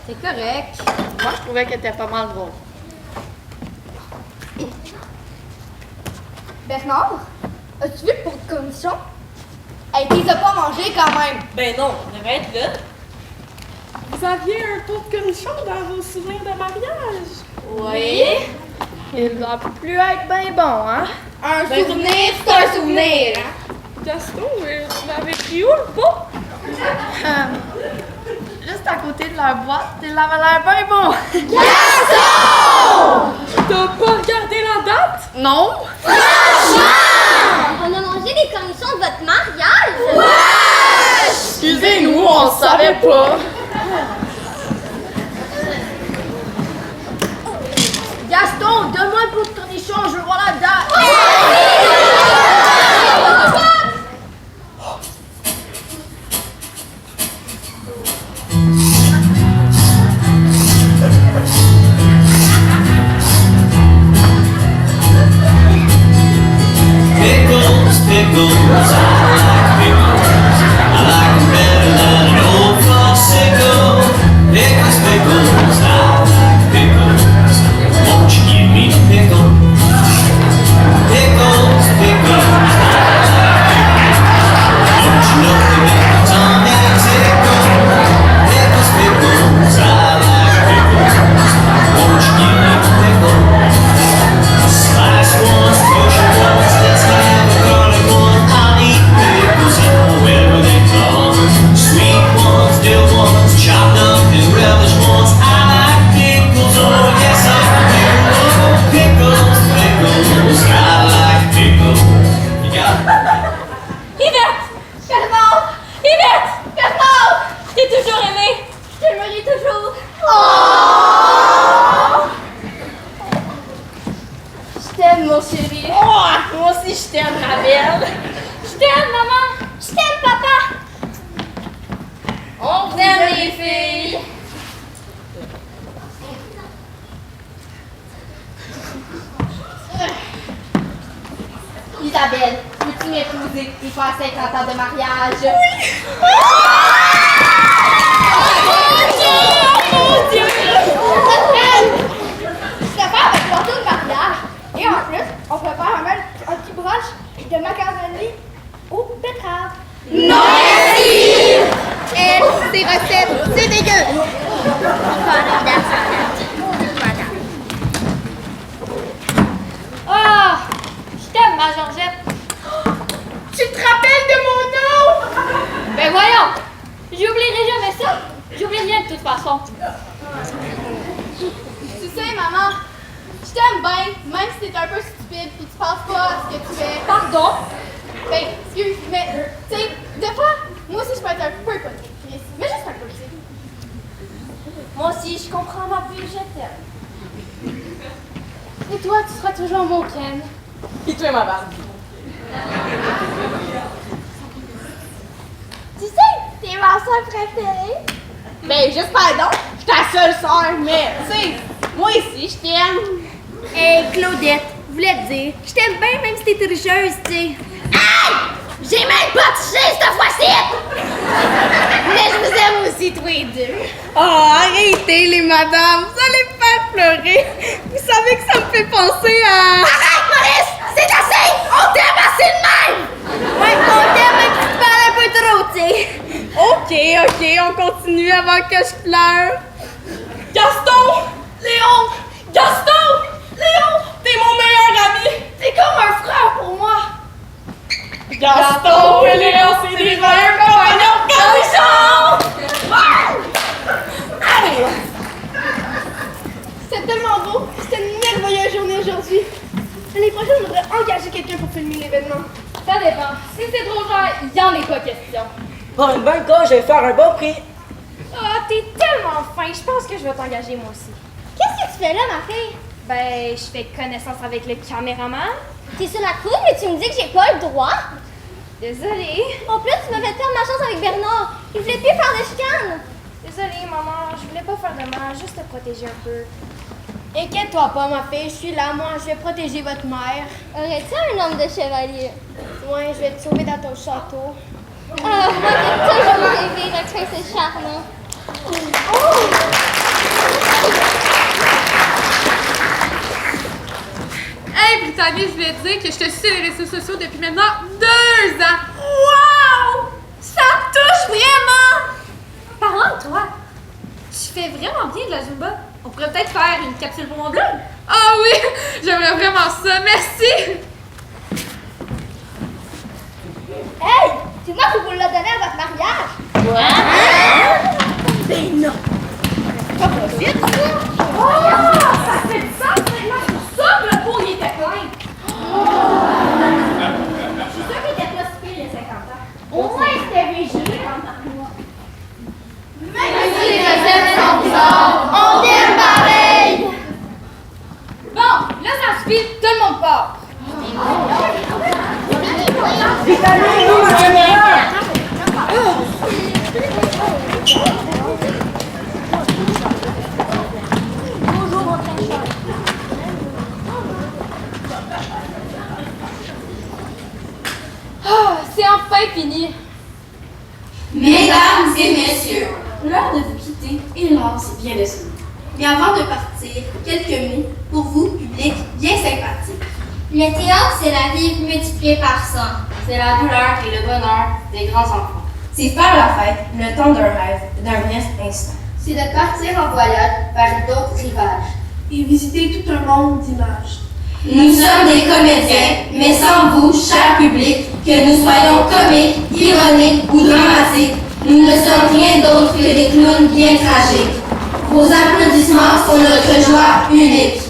Speaker 6: C'est correct. Moi, je trouvais qu'elle était pas mal drôle.
Speaker 5: Bernard, as-tu vu pour de commission? Hey, t'es pas mangé quand même.
Speaker 4: Ben non, on devrait être là.
Speaker 9: Vous aviez un pot de cornichon dans vos souvenirs de mariage?
Speaker 4: Oui.
Speaker 6: Il doit plus être bien bon, hein?
Speaker 5: Un souvenir, c'est un souvenir. Hein?
Speaker 9: Gaston, tu l'avais pris où, le pot?
Speaker 6: Juste à côté de leur boîte, il avait l'air bien bon.
Speaker 9: T'as pas regardé la date?
Speaker 6: Non?
Speaker 3: On a mangé des cornichons de votre mariage!
Speaker 6: Excusez-nous, on savait pas. Gaston, donne-moi un pot de cornichon, je veux voir la date.
Speaker 10: Pickles, pickles, I like pickles. I like them better than an old popsicle. Pickles, pickles, I like pickles. Won't you give me a pickle? Pickles, pickles, I like pickles. Don't you know they make my tummy tickle? Pickles, pickles, I like pickles. Won't you give me a pickle? Slice ones, kosher ones, let's have a garlic one. I'll eat pickles however they come. Sweet ones, dill ones, chopped up and relish ones. I like pickles, oh yes I do. Pickles, pickles, I like pickles. You got it?
Speaker 4: Yvette!
Speaker 3: Bernard!
Speaker 4: Yvette!
Speaker 3: Bernard!
Speaker 4: Je t'ai toujours aimé.
Speaker 3: Je t'aimerai toujours.
Speaker 6: Je t'aime, mon chéri. Oh, moi aussi, je t'aime, ma belle.
Speaker 3: Je t'aime, maman! Je t'aime, papa!
Speaker 6: On t'aime, les filles.
Speaker 5: Isabelle, peux-tu m'épouser et faire 50 ans de mariage? Je te fais avec l'auto de mariage. Et en plus, on prépare un petit broche de macaroni aux betteraves. Non, merci! Et ces recettes, c'est dégueu!
Speaker 8: Ah! Je t'aime, ma Georgette.
Speaker 5: Tu te rappelles de mon nom?
Speaker 8: Ben voyons! J'oublierai jamais ça. J'oublie rien de toute façon.
Speaker 2: Tu sais, maman, je t'aime bien, même si t'es un peu stupide et tu penses pas à ce que tu fais.
Speaker 8: Pardon?
Speaker 2: Ben, excuse, mais, tu sais, des fois, moi aussi je peux être un peu contrictrice, mais juste un peu, tu sais.
Speaker 8: Moi aussi, je comprends ma vie, je t'aime. Et toi, tu seras toujours mon Ken.
Speaker 6: Pis toi, ma Barbie.
Speaker 3: Tu sais, t'es ma soeur préférée.
Speaker 6: Ben, j'espère donc. Je suis ta seule sœur, mais, tu sais, moi aussi, je t'aime.
Speaker 3: Hey, Claudette, je voulais te dire, je t'aime bien même si t'es tricheuse, tu sais. Hey! J'ai même pas touché cette fois-ci! Mais je vous aime aussi, tous les deux.
Speaker 6: Oh, arrêtez, les madames. Vous allez me faire pleurer. Vous savez que ça me fait penser à...
Speaker 3: Arrête, Maurice! C'est assez! On t'aime assez de même! Ouais, on t'aime même si tu parles un peu trop, tu sais.
Speaker 6: Ok, on continue avant que je pleure. Gaston! Léon! Gaston! Léon! T'es mon meilleur ami! T'es comme un frère pour moi! Gaston et Léon, c'est des meilleurs compagnons de cornichons!
Speaker 5: C'était tellement beau. C'était une merveilleuse journée aujourd'hui. L'année prochaine, on devrait engager quelqu'un pour filmer l'événement.
Speaker 8: Ça dépend. Si c'est trop cher, il y en est pas question.
Speaker 7: Pour une bonne cause, je vais faire un bon prix.
Speaker 8: Ah, t'es tellement fin. Je pense que je vais t'engager moi aussi.
Speaker 3: Qu'est-ce que tu fais là, ma fille?
Speaker 8: Ben, je fais connaissance avec le caméraman.
Speaker 3: T'es sur la cour, mais tu me dis que j'ai pas le droit.
Speaker 8: Désolée.
Speaker 3: En plus, tu m'as fait perdre ma chance avec Bernard. Il voulait plus faire de chicane.
Speaker 8: Désolée, maman. Je voulais pas faire de mal, juste te protéger un peu.
Speaker 6: Inquiète-toi pas, ma fille, je suis là, moi, je vais protéger votre mère.
Speaker 3: Aurais-tu un homme de chevalier?
Speaker 6: Ouais, je vais te sauver dans ton château.
Speaker 3: Ah, moi, j'ai toujours rêvé d'un prince charmant.
Speaker 2: Hey, Brittany, je voulais te dire que je te suis sur les réseaux sociaux depuis maintenant 2 ans. Wow! Ça me touche vraiment!
Speaker 8: Parlant de toi, tu fais vraiment bien de la Zumba. On pourrait peut-être faire une capsule pour mon blog.
Speaker 2: Ah oui! J'aimerais vraiment ça. Merci!
Speaker 3: Hey! C'est moi qui vous l'ai donné à votre mariage!
Speaker 6: Ben non! Pas possible, ça!
Speaker 8: Oh! Ça fait du sens! C'est pour ça que le pot il était plein!
Speaker 3: Je suis sûre qu'il était pas si pire il y a 50 ans. Au moins, c'était Régis.
Speaker 8: Même si les recettes sont bizarres,
Speaker 3: On t'aime pareil!
Speaker 8: bon, là ça suffit, tout le monde part.
Speaker 4: Ah, c'est enfin fini.
Speaker 11: Mesdames et messieurs, l'heure de vous quitter est lance bien déçue. Mais avant de partir, quelques mots pour vous, public bien sympathique.
Speaker 3: Le théâtre, c'est la vie multipliée par 100.
Speaker 11: C'est la douleur et le bonheur des grands enfants. C'est faire la fête, le temps d'un rêve, d'un bref instant. C'est de partir en voyage vers d'autres rivages.
Speaker 9: Et visiter tout un monde d'images.
Speaker 11: Nous sommes des comédiens, mais sans vous, cher public, que nous soyons comiques, ironiques ou dramatiques, nous ne sommes rien d'autre que des clowns bien tragiques. Vos applaudissements sont notre joie unique.